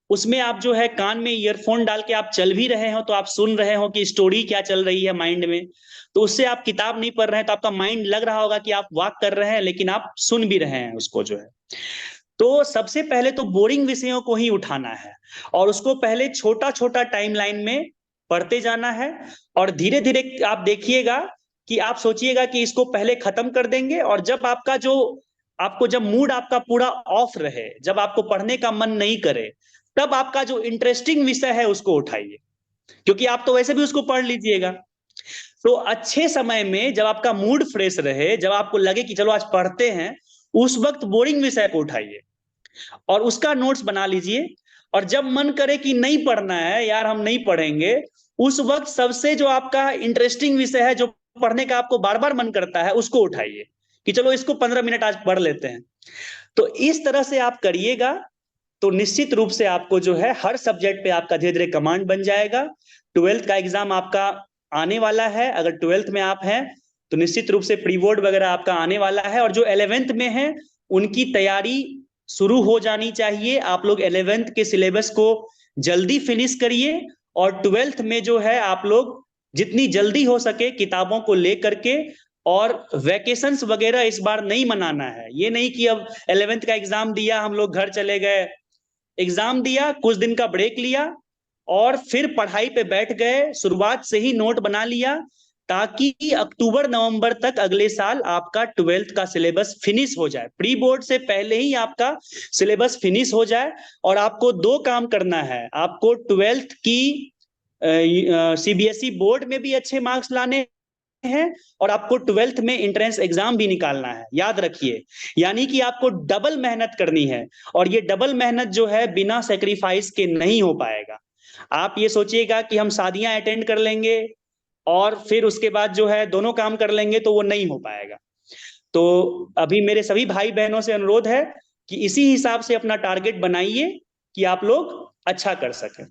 उसमें आप जो है कान में ईयरफोन डाल के आप चल भी रहे हो तो आप सुन रहे हो कि स्टोरी क्या चल रही है माइंड में। तो उससे आप किताब नहीं पढ़ रहे हैं तो आपका माइंड लग रहा होगा कि आप वॉक कर रहे हैं, लेकिन आप सुन भी रहे हैं उसको जो है। तो सबसे पहले तो बोरिंग विषयों को ही उठाना है और उसको पहले छोटा छोटा टाइमलाइन में पढ़ते जाना है। और धीरे धीरे आप देखिएगा कि आप सोचिएगा कि इसको पहले खत्म कर देंगे, और जब आपका जो आपको जब मूड आपका पूरा ऑफ रहे, जब आपको पढ़ने का मन नहीं करे, तब आपका जो इंटरेस्टिंग विषय है उसको उठाइए, क्योंकि आप तो वैसे भी उसको पढ़ लीजिएगा। तो अच्छे समय में जब आपका मूड फ्रेश रहे, जब आपको लगे कि चलो आज पढ़ते हैं, उस वक्त बोरिंग विषय को उठाइए और उसका नोट्स बना लीजिए। और जब मन करे कि नहीं पढ़ना है यार, हम नहीं पढ़ेंगे, उस वक्त सबसे जो आपका इंटरेस्टिंग विषय है, जो पढ़ने का आपको बार बार मन करता है, उसको उठाइए कि चलो इसको 15 मिनट आज पढ़ लेते हैं। तो इस तरह से आप करिएगा तो निश्चित रूप से आपको जो है हर सब्जेक्ट पे आपका धीरे धीरे कमांड बन जाएगा। 12th का एग्जाम आपका आने वाला है, अगर 12th में आप हैं तो निश्चित रूप से प्री बोर्ड वगैरह आपका आने वाला है। और जो 11th में है उनकी तैयारी शुरू हो जानी चाहिए। आप लोग 11th के सिलेबस को जल्दी फिनिश करिए और 12th में जो है आप लोग जितनी जल्दी हो सके किताबों को लेकर के, और वैकेशंस वगैरह इस बार नहीं मनाना है। ये नहीं कि अब 11th का एग्जाम दिया हम लोग घर चले गए, एग्जाम दिया कुछ दिन का ब्रेक लिया और फिर पढ़ाई पे बैठ गए, शुरुआत से ही नोट बना लिया, ताकि अक्टूबर नवंबर तक अगले साल आपका 12th का सिलेबस फिनिश हो जाए, प्री बोर्ड से पहले ही आपका सिलेबस फिनिश हो जाए। और आपको दो काम करना है, आपको 12th की सीबीएसई बोर्ड में भी अच्छे मार्क्स लाने हैं और आपको 12th में एंट्रेंस एग्जाम भी निकालना है, याद रखिए। यानी कि आपको डबल मेहनत करनी है और ये डबल मेहनत जो है बिना सेक्रीफाइस के नहीं हो पाएगा। आप ये सोचिएगा कि हम शादियां अटेंड कर लेंगे और फिर उसके बाद जो है दोनों काम कर लेंगे, तो वो नहीं हो पाएगा। तो अभी मेरे सभी भाई बहनों से अनुरोध है कि इसी हिसाब से अपना टारगेट बनाइए कि आप लोग अच्छा कर सकें।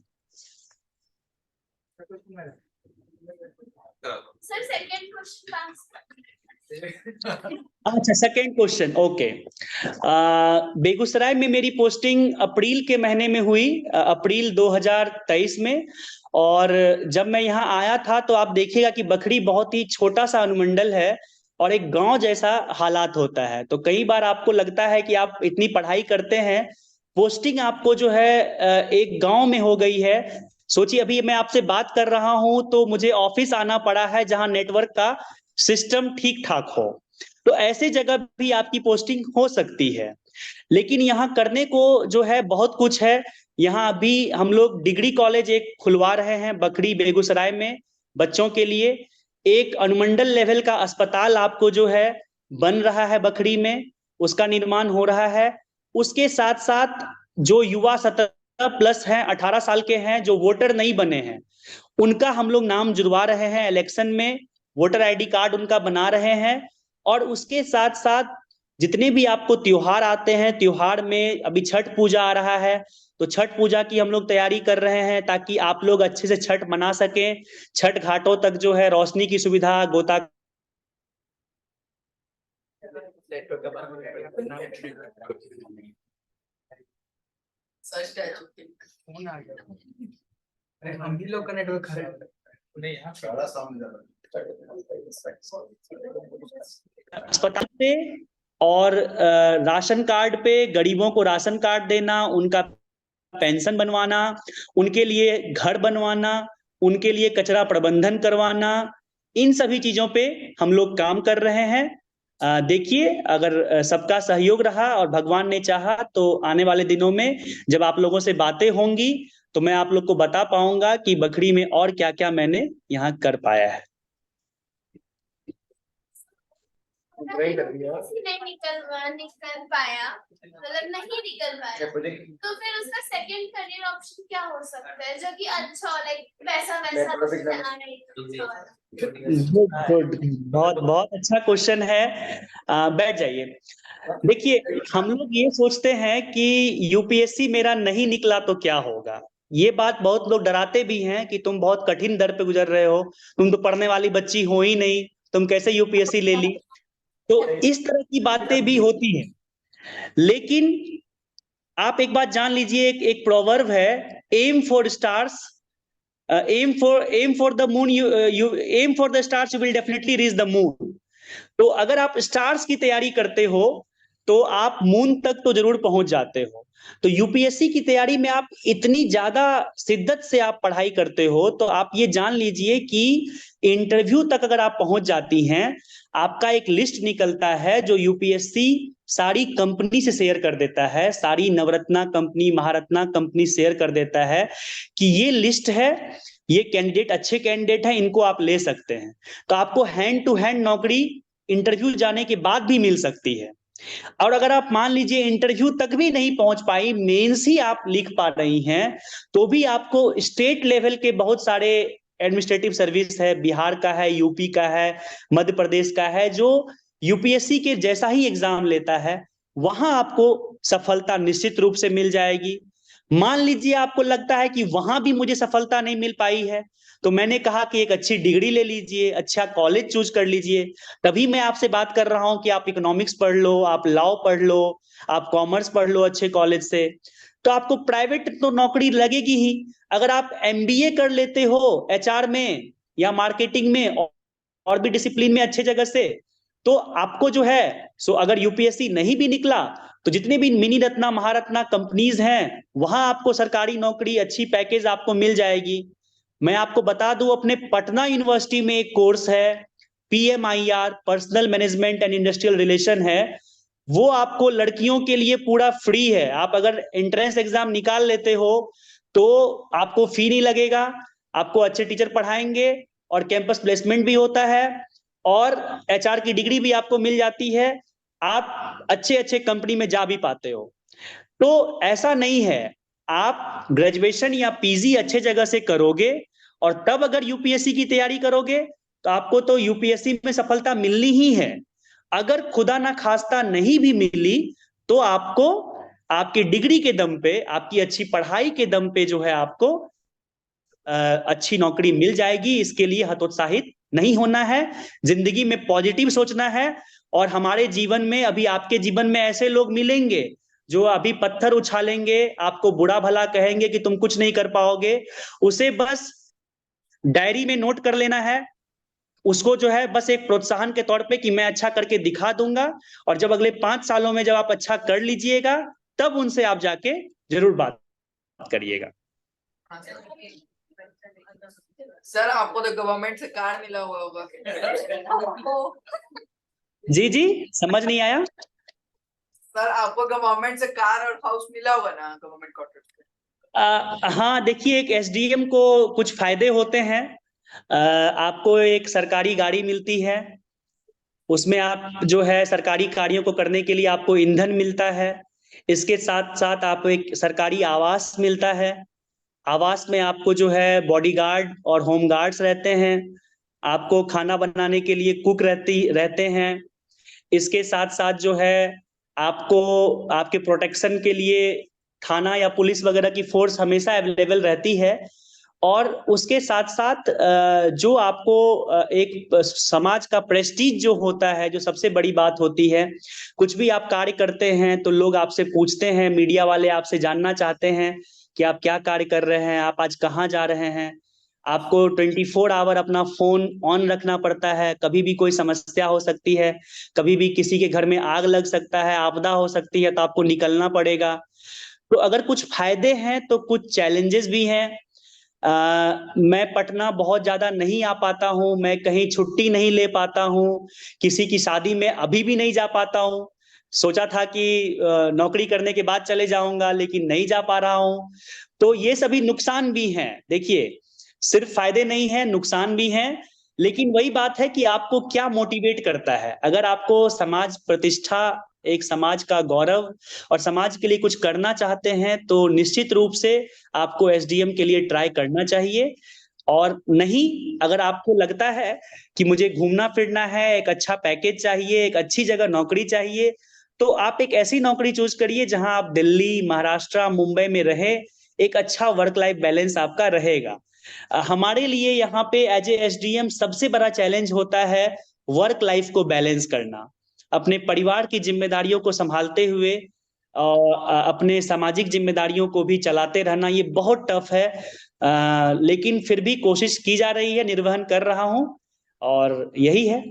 सर सेकंड क्वेश्चन अच्छा, सेकेंड क्वेश्चन, ओके। बेगूसराय में मेरी पोस्टिंग अप्रैल के महीने में हुई, अप्रैल 2023 में। और जब मैं यहाँ आया था तो आप देखिएगा कि बखरी बहुत ही छोटा सा अनुमंडल है और एक गांव जैसा हालात होता है। तो कई बार आपको लगता है कि आप इतनी पढ़ाई करते हैं, पोस्टिंग आपको जो है एक गांव में हो गई है। सोचिए अभी मैं आपसे बात कर रहा हूं तो मुझे ऑफिस आना पड़ा है जहां नेटवर्क का सिस्टम ठीक ठाक हो। तो ऐसे जगह भी आपकी पोस्टिंग हो सकती है, लेकिन यहाँ करने को जो है बहुत कुछ है। यहाँ अभी हम लोग डिग्री कॉलेज एक खुलवा रहे हैं बखरी बेगूसराय में बच्चों के लिए। एक अनुमंडल लेवल का अस्पताल आपको जो है बन रहा है बखरी में, उसका निर्माण हो रहा है। उसके साथ साथ जो युवा 17+ हैं, 18 साल के हैं, जो वोटर नहीं बने हैं, उनका हम लोग नाम जुड़वा रहे हैं इलेक्शन में, वोटर आईडी कार्ड उनका बना रहे हैं। और उसके साथ साथ जितने भी आपको त्योहार आते हैं, त्योहार में अभी छठ पूजा आ रहा है, तो छठ पूजा की हम लोग तैयारी कर रहे हैं ताकि आप लोग अच्छे से छठ मना सकें। छठ घाटों तक जो है रोशनी की सुविधा, गोता सर स्टैचू के फोन आ गया। अरे हम भी लोग का नेटवर्क खराब है। नहीं यहाँ सारा सामने जा रहा है। अस्पताल पे और राशन कार्ड पे गरीबों को राशन कार्ड देना, उनका पेंशन बनवाना, उनके लिए घर बनवाना, उनके लिए कचरा प्रबंधन करवाना, इन सभी चीजों पे हम लोग काम कर रहे हैं। देखिए अगर सबका सहयोग रहा और भगवान ने चाहा तो आने वाले दिनों में जब आप लोगों से बातें होंगी तो मैं आप लोग को बता पाऊंगा कि बखरी में और क्या क्या मैंने यहाँ कर पाया है। नहीं निकल पाया, मतलब नहीं निकल पाया, तो फिर उसका सेकंड करियर ऑप्शन क्या हो सकता है जो कि अच्छा हो, लाइक वैसा गुड, बहुत बहुत अच्छा क्वेश्चन है। बैठ जाइए। देखिए हम लोग ये सोचते हैं कि यूपीएससी मेरा नहीं निकला तो क्या होगा। ये बात बहुत लोग डराते भी हैं कि तुम बहुत कठिन दर पे गुजर रहे हो, तुम तो पढ़ने वाली बच्ची हो ही नहीं, तुम कैसे यूपीएससी ले ली। तो इस तरह की बातें भी होती हैं। लेकिन आप एक बात जान लीजिए, एक प्रोवर्ब है, aim for stars, aim for the moon, you aim for the stars, you will definitely reach the moon. तो अगर आप स्टार्स की तैयारी करते हो तो आप मून तक तो जरूर पहुंच जाते हो। तो यूपीएससी की तैयारी में आप इतनी ज्यादा शिद्दत से आप पढ़ाई करते हो तो आप ये जान लीजिए कि इंटरव्यू तक अगर आप पहुंच जाती हैं, आपका एक लिस्ट निकलता है जो यूपीएससी सारी कंपनी से शेयर कर देता है, सारी Navratna company, Maharatna company share कर देता है कि ये लिस्ट है ये कैंडिडेट अच्छे कैंडिडेट हैं, इनको आप ले सकते हैं। तो आपको हैंड टू हैंड नौकरी इंटरव्यू जाने के बाद भी मिल सकती है। और अगर आप मान लीजिए इंटरव्यू तक भी नहीं पहुंच पाई, मेंस ही आप लिख पा रही हैं, तो भी आपको स्टेट लेवल के बहुत सारे एडमिनिस्ट्रेटिव सर्विस है, बिहार का है, यूपी का है, मध्य प्रदेश का है, जो यूपीएससी के जैसा ही एग्जाम लेता है, वहां आपको सफलता निश्चित रूप से मिल जाएगी। मान लीजिए आपको लगता है कि वहां भी मुझे सफलता नहीं मिल पाई है, तो मैंने कहा कि एक अच्छी डिग्री ले लीजिए, अच्छा कॉलेज चूज कर लीजिए। तभी मैं आपसे बात कर रहा हूं कि आप इकोनॉमिक्स पढ़ लो, आप लॉ पढ़ लो, आप कॉमर्स पढ़ लो अच्छे कॉलेज से, तो आपको प्राइवेट तो नौकरी लगेगी ही। अगर आप एमबीए कर लेते हो एचआर में या मार्केटिंग में और भी डिसिप्लिन में अच्छे जगह से, तो आपको जो है सो अगर यूपीएससी नहीं भी निकला तो जितने भी मिनी रत्ना महारत्ना कंपनीज हैं वहां आपको सरकारी नौकरी अच्छी पैकेज आपको मिल जाएगी। मैं आपको बता दूं, अपने पटना यूनिवर्सिटी में एक कोर्स है PMIR, personal management and industrial relation है, वो आपको लड़कियों के लिए पूरा फ्री है। आप अगर एंट्रेंस एग्जाम निकाल लेते हो तो आपको फी नहीं लगेगा, आपको अच्छे टीचर पढ़ाएंगे और कैंपस प्लेसमेंट भी होता है और एचआर की डिग्री भी आपको मिल जाती है, आप अच्छे अच्छे कंपनी में जा भी पाते हो। तो ऐसा नहीं है, आप ग्रेजुएशन या पीजी अच्छे जगह से करोगे और तब अगर यूपीएससी की तैयारी करोगे तो आपको तो यूपीएससी में सफलता मिलनी ही है। अगर खुदा ना खास्ता नहीं भी मिली तो आपको आपकी डिग्री के दम पे, आपकी अच्छी पढ़ाई के दम पे जो है आपको अच्छी नौकरी मिल जाएगी। इसके लिए हतोत्साहित नहीं होना है, जिंदगी में पॉजिटिव सोचना है। और हमारे जीवन में, अभी आपके जीवन में ऐसे लोग मिलेंगे जो अभी पत्थर उछालेंगे, आपको बुरा भला कहेंगे कि तुम कुछ नहीं कर पाओगे, उसे बस डायरी में नोट कर लेना है। उसको जो है बस एक प्रोत्साहन के तौर पे कि मैं अच्छा करके दिखा दूंगा, और जब अगले 5 सालों में जब आप अच्छा कर लीजिएगा तब उनसे आप जाके जरूर बात करिएगा। सर आपको तो गवर्नमेंट से कार मिला हुआ होगा। जी जी, समझ नहीं आया। सर आपको गवर्नमेंट से कार और हाउस मिला हुआ ना, गवर्नमेंट कॉन्ट्रैक्ट से? हाँ देखिए, एक एसडीएम को कुछ फायदे होते हैं। आपको एक सरकारी गाड़ी मिलती है, उसमें आप जो है सरकारी कार्यों को करने के लिए आपको ईंधन मिलता है। इसके साथ साथ आपको एक सरकारी आवास मिलता है। आवास में आपको जो है बॉडीगार्ड और होम गार्ड्स रहते हैं, आपको खाना बनाने के लिए कुक रहते हैं। इसके साथ साथ जो है आपको आपके प्रोटेक्शन के लिए थाना या पुलिस वगैरह की फोर्स हमेशा अवेलेबल रहती है। और उसके साथ साथ जो आपको एक समाज का प्रेस्टीज जो होता है, जो सबसे बड़ी बात होती है, कुछ भी आप कार्य करते हैं तो लोग आपसे पूछते हैं, मीडिया वाले आपसे जानना चाहते हैं कि आप क्या कार्य कर रहे हैं, आप आज कहाँ जा रहे हैं। आपको 24 आवर अपना फोन ऑन रखना पड़ता है, कभी भी कोई समस्या हो सकती है, कभी भी किसी के घर में आग लग सकता है, आपदा हो सकती है, तो आपको निकलना पड़ेगा। तो अगर कुछ फायदे हैं तो कुछ चैलेंजेस भी हैं। मैं पटना बहुत ज्यादा नहीं आ पाता हूँ, मैं कहीं छुट्टी नहीं ले पाता हूँ, किसी की शादी में अभी भी नहीं जा पाता हूँ। सोचा था कि नौकरी करने के बाद चले जाऊंगा, लेकिन नहीं जा पा रहा हूँ। तो ये सभी नुकसान भी हैं। देखिए, सिर्फ फायदे नहीं है, नुकसान भी हैं। लेकिन वही बात है कि आपको क्या मोटिवेट करता है। अगर आपको समाज प्रतिष्ठा, एक समाज का गौरव और समाज के लिए कुछ करना चाहते हैं तो निश्चित रूप से आपको एसडीएम के लिए ट्राई करना चाहिए। और नहीं, अगर आपको लगता है कि मुझे घूमना फिरना है, एक अच्छा पैकेज चाहिए, एक अच्छी जगह नौकरी चाहिए, तो आप एक ऐसी नौकरी चूज करिए जहां आप दिल्ली, महाराष्ट्र, मुंबई में रहे, एक अच्छा वर्क लाइफ बैलेंस आपका रहेगा। हमारे लिए यहाँ पे एज ए एसडीएम सबसे बड़ा चैलेंज होता है वर्क लाइफ को बैलेंस करना, अपने परिवार की जिम्मेदारियों को संभालते हुए और अपने सामाजिक जिम्मेदारियों को भी चलाते रहना। ये बहुत टफ है, लेकिन फिर भी कोशिश की जा रही है, निर्वहन कर रहा हूं, और यही है।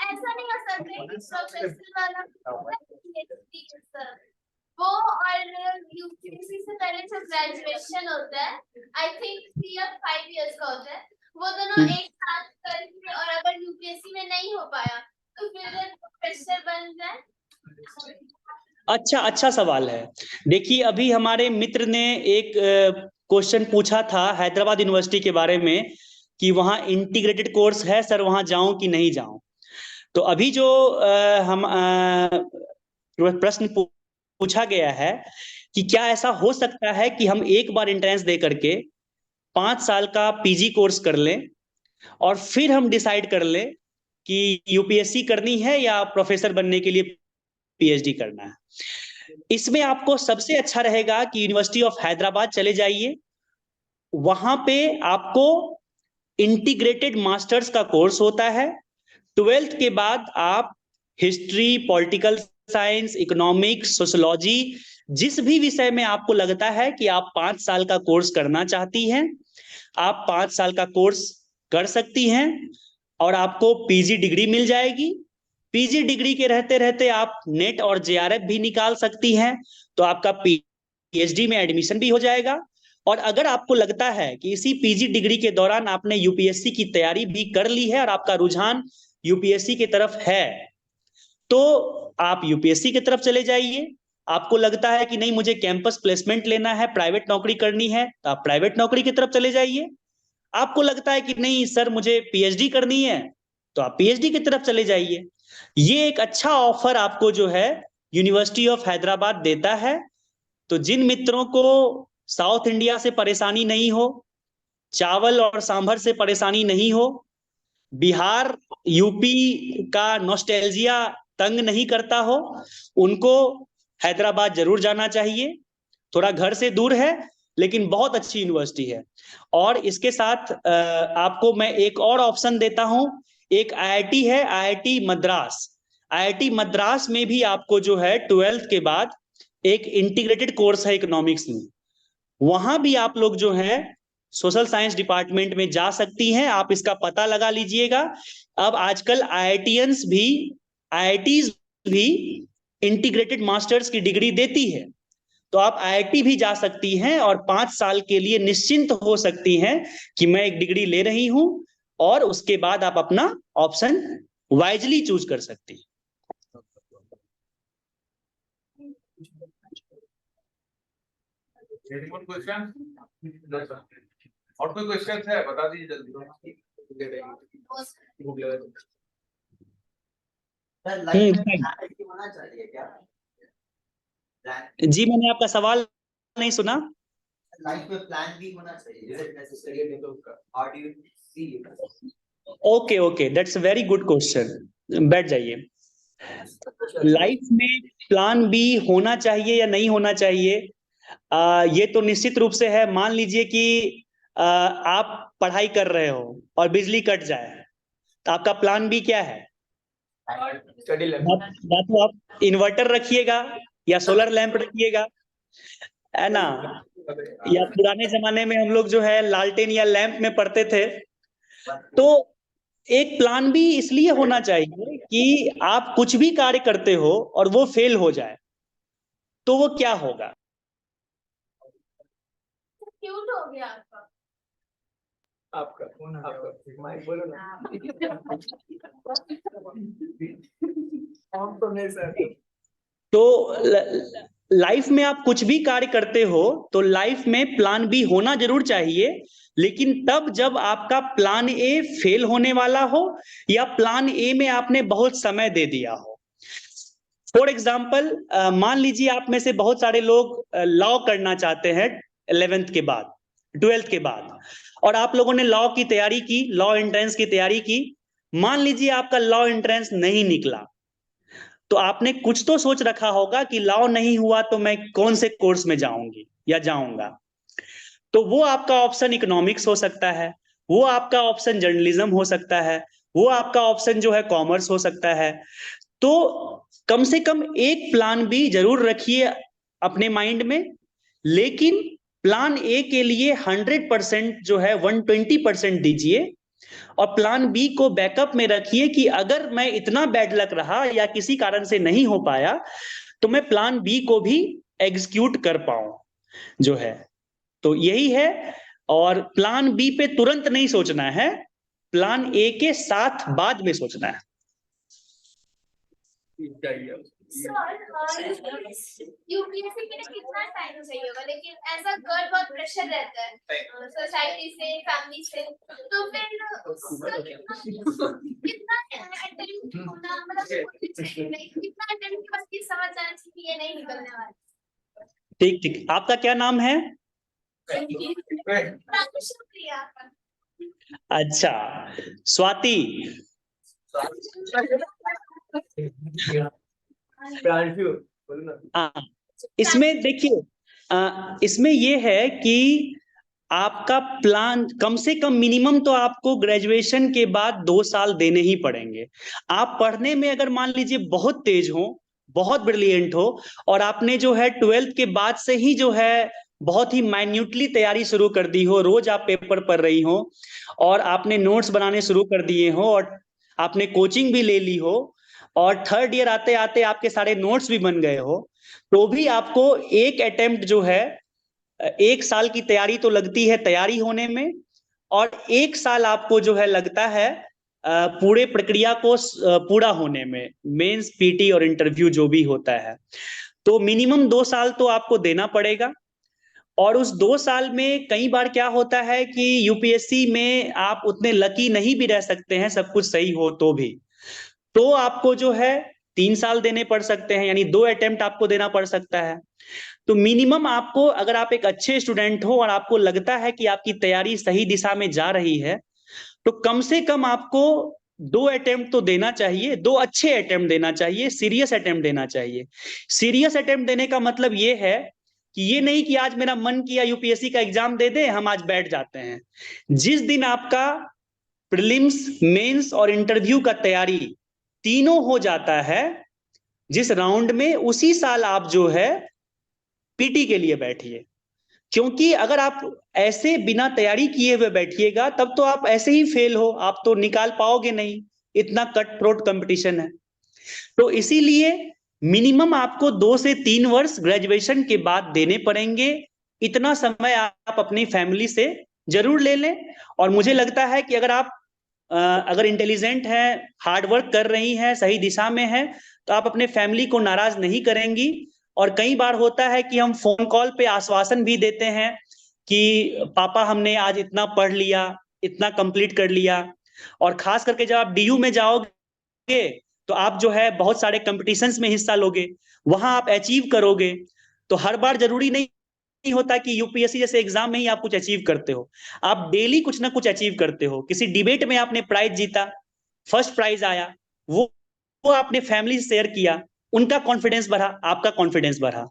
ऐसा नहीं हो सकता कि प्रोफेशनल वाला वो और यूपीएससी से पहले जो ग्रेजुएशन होता है, आई थिंक 3 या 5 इयर्स का होता है, वो दोनों एक साथ करके, और अगर यूपीएससी में नहीं हो पाया तो फिर प्रोफेसर बन जाए। अच्छा सवाल है। देखिए, अभी हमारे मित्र ने एक क्वेश्चन पूछा था हैदराबाद यूनिवर्सिटी के बारे में कि वहाँ इंटीग्रेटेड कोर्स है सर, वहाँ जाऊं कि नहीं जाऊं। तो अभी जो हम प्रश्न पूछा गया है कि क्या ऐसा हो सकता है कि हम एक बार एंट्रेंस दे करके 5 साल का पीजी कोर्स कर लें और फिर हम डिसाइड कर लें कि यूपीएससी करनी है या प्रोफेसर बनने के लिए पीएचडी करना है। इसमें आपको सबसे अच्छा रहेगा कि यूनिवर्सिटी ऑफ हैदराबाद चले जाइए। वहां पे आपको इंटीग्रेटेड मास्टर्स का कोर्स होता है। 12th के बाद आप history, political science, economics, sociology, जिस भी विषय में आपको लगता है कि आप 5 साल का कोर्स करना चाहती हैं, आप 5 साल का कोर्स कर सकती हैं और आपको पीजी डिग्री मिल जाएगी। पीजी डिग्री के रहते रहते आप नेट और जेआरएफ भी निकाल सकती हैं, तो आपका पीएचडी में एडमिशन भी हो जाएगा। और अगर आपको लगता है कि इसी पीजी डिग्री के दौरान आपने यूपीएससी की तैयारी भी कर ली है और आपका रुझान यूपीएससी की तरफ है, तो आप यूपीएससी की तरफ चले जाइए। आपको लगता है कि नहीं, मुझे कैंपस प्लेसमेंट लेना है, प्राइवेट नौकरी करनी है, तो आप प्राइवेट नौकरी की तरफ चले जाइए। आपको लगता है कि नहीं सर, मुझे पीएचडी करनी है, तो आप पीएचडी की तरफ चले जाइए। ये एक अच्छा ऑफर आपको जो है यूनिवर्सिटी ऑफ हैदराबाद देता है। तो जिन मित्रों को साउथ इंडिया से परेशानी नहीं हो, चावल और सांभर से परेशानी नहीं हो, बिहार यूपी का नॉस्टैल्जिया तंग नहीं करता हो, उनको हैदराबाद जरूर जाना चाहिए। थोड़ा घर से दूर है लेकिन बहुत अच्छी यूनिवर्सिटी है। और इसके साथ आपको मैं एक और ऑप्शन देता हूं। एक आईआईटी है, आईआईटी मद्रास। आईआईटी मद्रास में भी आपको जो है 12th के बाद एक इंटीग्रेटेड कोर्स है इकोनॉमिक्स में। वहां भी आप लोग जो है सोशल साइंस डिपार्टमेंट में जा सकती हैं। आप इसका पता लगा लीजिएगा। अब आजकल आईआईटीएंस भी, आईआईटीज भी इंटीग्रेटेड मास्टर्स की डिग्री देती है। तो आप आईआईटी भी जा सकती हैं और 5 साल के लिए निश्चिंत हो सकती हैं कि मैं एक डिग्री ले रही हूं, और उसके बाद आप अपना ऑप्शन वाइजली चूज कर सकती हैं। क्वेश्चन और कोई क्वेश्चन है, बता दीजिए जल्दी। सर लाइफ में प्लान होना चाहिए क्या? जी, मैंने आपका सवाल नहीं सुना। लाइफ में प्लान भी होना चाहिए, is it necessary? How do you see it? Okay, that's a very good question. बैठ जाइए। लाइफ में प्लान बी होना चाहिए या नहीं होना चाहिए, ये तो निश्चित रूप से है। मान लीजिए कि आप पढ़ाई कर रहे हो और बिजली कट जाए, तो आपका प्लान बी क्या है? Study lab. या तो आप इन्वर्टर रखिएगा या सोलर लैंप रखिएगा, है ना। या पुराने जमाने में हम लोग जो है लालटेन या लैंप में पढ़ते थे। तो एक प्लान भी इसलिए होना चाहिए कि आप कुछ भी कार्य करते हो और वो फेल हो जाए, तो वो क्या होगा? क्यूट हो गया आपका। आपका माइक बोलो ना। हम तो नहीं सर। तो लाइफ में आप कुछ भी कार्य करते हो तो लाइफ में प्लान बी होना जरूर चाहिए, लेकिन तब जब आपका प्लान ए फेल होने वाला हो या प्लान ए में आपने बहुत समय दे दिया हो। फॉर एग्जाम्पल, मान लीजिए आप में से बहुत सारे लोग लॉ करना चाहते हैं 11th के बाद, 12th के बाद, और आप लोगों ने लॉ की तैयारी की, लॉ एंट्रेंस की तैयारी की। मान लीजिए आपका लॉ एंट्रेंस नहीं निकला, तो आपने कुछ तो सोच रखा होगा कि लॉ नहीं हुआ तो मैं कौन से कोर्स में जाऊंगी या जाऊंगा। तो वो आपका ऑप्शन इकोनॉमिक्स हो सकता है, वो आपका ऑप्शन जर्नलिज्म हो सकता है, वो आपका ऑप्शन जो है कॉमर्स हो सकता है। तो कम से कम एक प्लान बी जरूर रखिए अपने माइंड में, लेकिन प्लान ए के लिए 100% जो है 120% दीजिए, और प्लान बी को बैकअप में रखिए कि अगर मैं इतना बैड लक रहा या किसी कारण से नहीं हो पाया तो मैं प्लान बी को भी एग्जीक्यूट कर पाऊं जो है। तो यही है। और प्लान बी पे तुरंत नहीं सोचना है, प्लान ए के साथ बाद में सोचना है। यूपीएससी के लिए कितना टाइम चाहिए होगा, लेकिन एज अ गर्ल बहुत प्रेशर रहता है सोसाइटी से, फैमिली से, तो फिर उसका कितना अटेम्प्ट होना, मतलब कितना अटेम्प्ट के बाद ये समझ आना चाहिए कि ये नहीं निकलने वाला। ठीक ठीक, आपका क्या नाम है? शुक्रिया। अच्छा, स्वाति। इसमें देखिए, इसमें ये है कि आपका प्लान कम से कम मिनिमम तो आपको ग्रेजुएशन के बाद 2 साल देने ही पड़ेंगे। आप पढ़ने में अगर मान लीजिए बहुत तेज हो, बहुत ब्रिलियंट हो, और आपने जो है 12th के बाद से ही जो है बहुत ही माइन्यूटली तैयारी शुरू कर दी हो, रोज आप पेपर पढ़ रही हो और आपने नोट्स बनाने शुरू कर दिए हो और आपने कोचिंग भी ले ली हो और 3rd ईयर आते आते आपके सारे नोट्स भी बन गए हो, तो भी आपको एक अटेम्प्ट जो है 1 साल की तैयारी तो लगती है तैयारी होने में, और 1 साल आपको जो है लगता है पूरे प्रक्रिया को पूरा होने में, मेंस, पीटी और इंटरव्यू जो भी होता है। तो मिनिमम 2 साल तो आपको देना पड़ेगा। और उस 2 साल में कई बार क्या होता है कि यूपीएससी में आप उतने लकी नहीं भी रह सकते हैं, सब कुछ सही हो तो भी, तो आपको जो है 3 साल देने पड़ सकते हैं, यानी 2 अटेम्प्ट आपको देना पड़ सकता है। तो मिनिमम आपको, अगर आप एक अच्छे स्टूडेंट हो और आपको लगता है कि आपकी तैयारी सही दिशा में जा रही है, तो कम से कम आपको 2 अटेम्प्ट तो देना चाहिए, 2 अच्छे अटेम्प्ट देना चाहिए, सीरियस अटेम्प्ट देना चाहिए। सीरियस अटेम्प्ट देने का मतलब ये है कि ये नहीं कि आज मेरा मन किया यूपीएससी का एग्जाम दे दे, हम आज बैठ जाते हैं। जिस दिन आपका प्रीलिम्स, मेंस और इंटरव्यू का तैयारी तीनों हो जाता है जिस राउंड में, उसी साल आप जो है पीटी के लिए बैठिए। क्योंकि अगर आप ऐसे बिना तैयारी किए हुए बैठिएगा तब तो आप ऐसे ही फेल हो, आप तो निकाल पाओगे नहीं, इतना कट थ्रोट कंपटीशन है। तो इसीलिए मिनिमम आपको 2 से 3 वर्ष ग्रेजुएशन के बाद देने पड़ेंगे। इतना समय आप अपनी फैमिली से जरूर ले लें। और मुझे लगता है कि अगर इंटेलिजेंट है, हार्ड वर्क कर रही हैं, सही दिशा में है, तो आप अपने फैमिली को नाराज नहीं करेंगी। और कई बार होता है कि हम फोन कॉल पे आश्वासन भी देते हैं कि पापा हमने आज इतना पढ़ लिया, इतना कंप्लीट कर लिया। और खास करके जब आप डीयू में जाओगे तो आप जो है बहुत सारे कंपटीशंस में हिस्सा लोगे, वहां आप अचीव करोगे। तो हर बार जरूरी नहीं होता कि यूपीएससी जैसे एग्जाम में ही आप कुछ अचीव करते हो, आप डेली कुछ ना कुछ अचीव करते हो। किसी डिबेट में आपने प्राइज जीता, फर्स्ट प्राइज आया, वो आपने फैमिली से शेयर किया, उनका कॉन्फिडेंस बढ़ा, आपका कॉन्फिडेंस बढ़ा।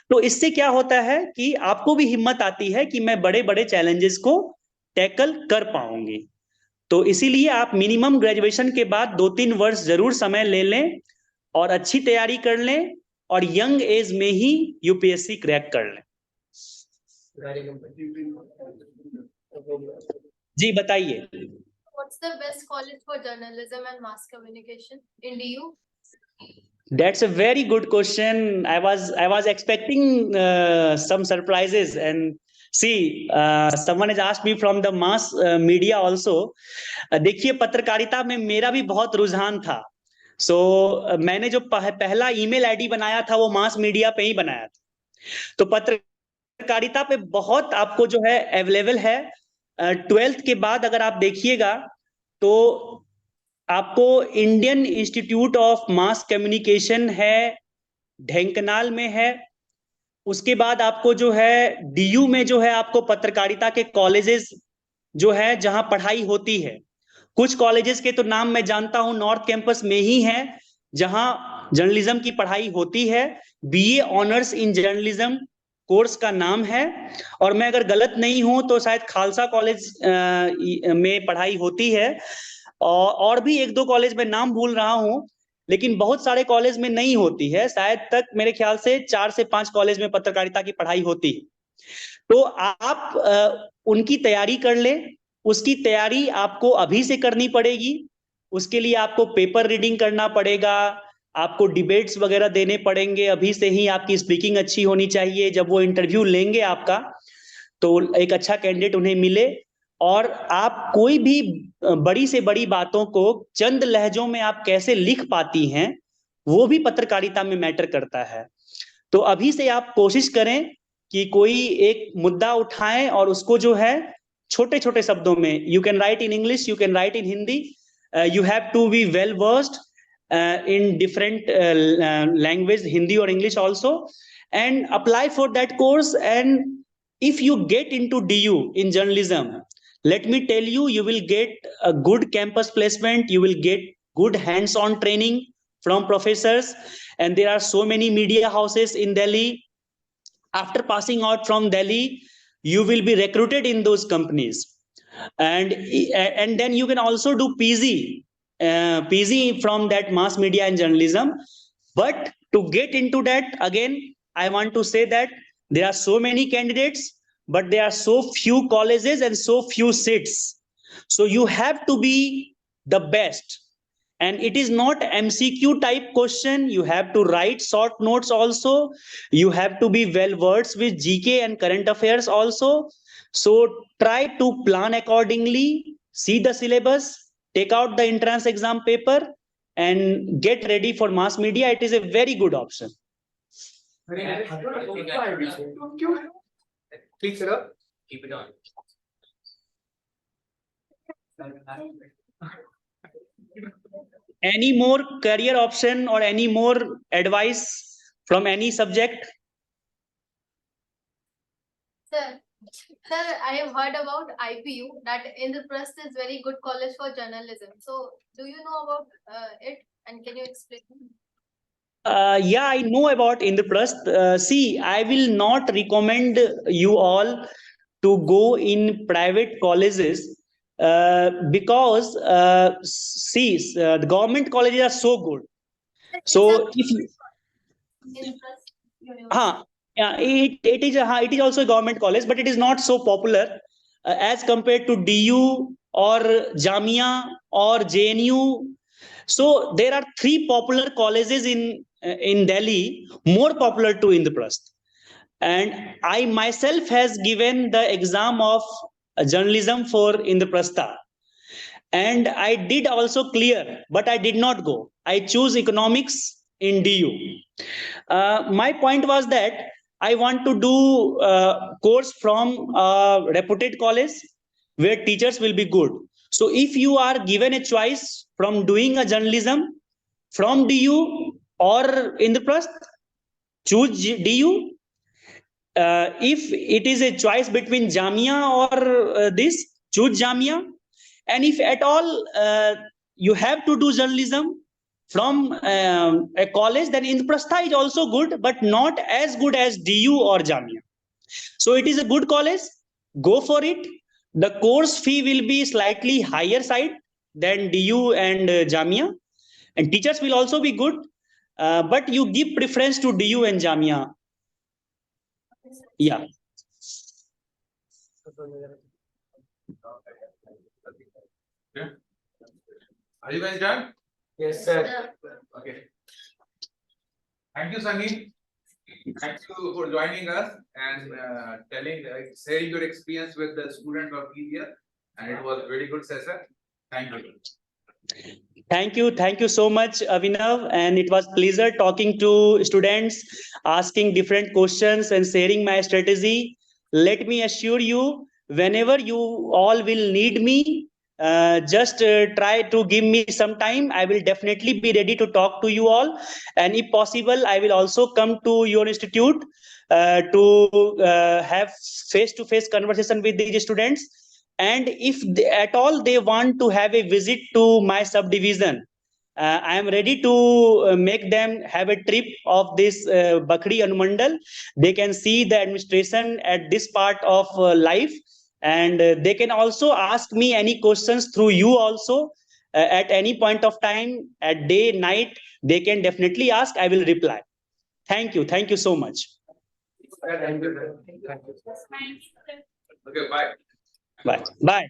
तो इससे क्या होता है कि आपको भी हिम्मत आती है कि मैं बड़े बड़े चैलेंजेस को टैकल कर पाऊंगी। तो इसीलिए आप मिनिमम ग्रेजुएशन के बाद 2-3 वर्ष जरूर समय ले लें और अच्छी तैयारी कर लें और यंग एज में ही यूपीएससी क्रैक कर लें। जी बताइए। What's the best college for journalism and mass communication in DU? That's a very good question. I was expecting some surprises, and see, someone has asked me from the mass media also. देखिए, पत्रकारिता में मेरा भी बहुत रुझान था। मैंने जो पहला ईमेल आईडी बनाया था वो मास मीडिया पे ही बनाया था। तो पत्रकारिता पे बहुत आपको जो है अवेलेबल है। 12th के बाद अगर आप देखिएगा तो आपको Indian institute of mass communication है, ढेंकनाल में है। उसके बाद आपको जो है डीयू में जो है आपको पत्रकारिता के कॉलेजेस जो है जहां पढ़ाई होती है। कुछ कॉलेजेस के तो नाम मैं जानता हूं, नॉर्थ कैंपस में ही है जहां जर्नलिज्म की पढ़ाई होती है। BA honours in journalism course का नाम है। और मैं अगर गलत नहीं हूं तो शायद खालसा कॉलेज में पढ़ाई होती है। और भी 1-2 कॉलेज में नाम भूल रहा हूं, लेकिन बहुत सारे कॉलेज में नहीं होती है। शायद तक मेरे ख्याल से 4 से 5 कॉलेज में पत्रकारिता की पढ़ाई होती है। तो आप उनकी तैयारी कर ले। उसकी तैयारी आपको अभी से करनी पड़ेगी। उसके लिए आपको पेपर रीडिंग करना पड़ेगा, आपको डिबेट्स वगैरह देने पड़ेंगे। अभी से ही आपकी स्पीकिंग अच्छी होनी चाहिए। जब वो इंटरव्यू लेंगे आपका, तो एक अच्छा कैंडिडेट उन्हें मिले। और आप कोई भी बड़ी से बड़ी बातों को चंद लहजों में आप कैसे लिख पाती हैं, वो भी पत्रकारिता में मैटर करता है। तो अभी से आप कोशिश करें कि कोई एक मुद्दा उठाएं और उसको जो है छोटे छोटे शब्दों में, you can write in English, you can write in Hindi, you have to be well versed in different language, Hindi or English also, and apply for that course. And if you get into DU in journalism, let me tell you, you will get a good campus placement, you will get good hands-on training from professors, and there are so many media houses in Delhi. After passing out from Delhi, you will be recruited in those companies, and then you can also do PG from that mass media and journalism. But to get into that, again, I want to say that there are so many candidates, but there are so few colleges and so few seats. So you have to be the best. And it is not MCQ type question. You have to write short notes also. You have to be well versed with GK and current affairs also. So try to plan accordingly, see the syllabus, take out the entrance exam paper, and get ready for mass media. It is a very good option. Please, sir. Keep it on. Any more career option or any more advice from any subject? Sir, I have heard about IPU, that Indraprastha is very good college for journalism. So, do you know about it, and can you explain? Yeah, I know about Indraprastha. See, I will not recommend you all to go in private colleges because the government colleges are so good. So if you, Indraprastha University. yeah, it is also a government college, but it is not so popular as compared to DU or Jamia or JNU. So there are three popular colleges in Delhi, more popular to Indraprastha. And I myself has given the exam of journalism for Indraprastha. And I did also clear, but I did not go. I choose economics in DU. My point was that I want to do course from a reputed college where teachers will be good. So if you are given a choice from doing a journalism from DU or Indraprastha, choose DU. If it is a choice between Jamia or this, choose Jamia. And if at all you have to do journalism from a college, then Indraprastha is also good, but not as good as DU or Jamia. So it is a good college. Go for it. The course fee will be slightly higher side than DU and Jamia, and teachers will also be good. But you give preference to DU and Jamia. Yeah. Are you guys done? Yes, sir. Okay. Thank you, Sangeet. Thank you for joining us and sharing your experience with the student of media. And it was a very good session. Thank you. Thank you so much, Avinav. And it was pleasure talking to students, asking different questions and sharing my strategy. Let me assure you, whenever you all will need me, just try to give me some time. I will definitely be ready to talk to you all. And if possible, I will also come to your institute to have face-to-face conversation with these students. And if at all they want to have a visit to my subdivision, I am ready to make them have a trip of this Bakri Anumandal. They can see the administration at this part of life, and they can also ask me any questions through you also at any point of time, at day, night. They can definitely ask. I will reply. Thank you. Thank you so much. Thank you, sir. Okay, bye. Bye. Bye.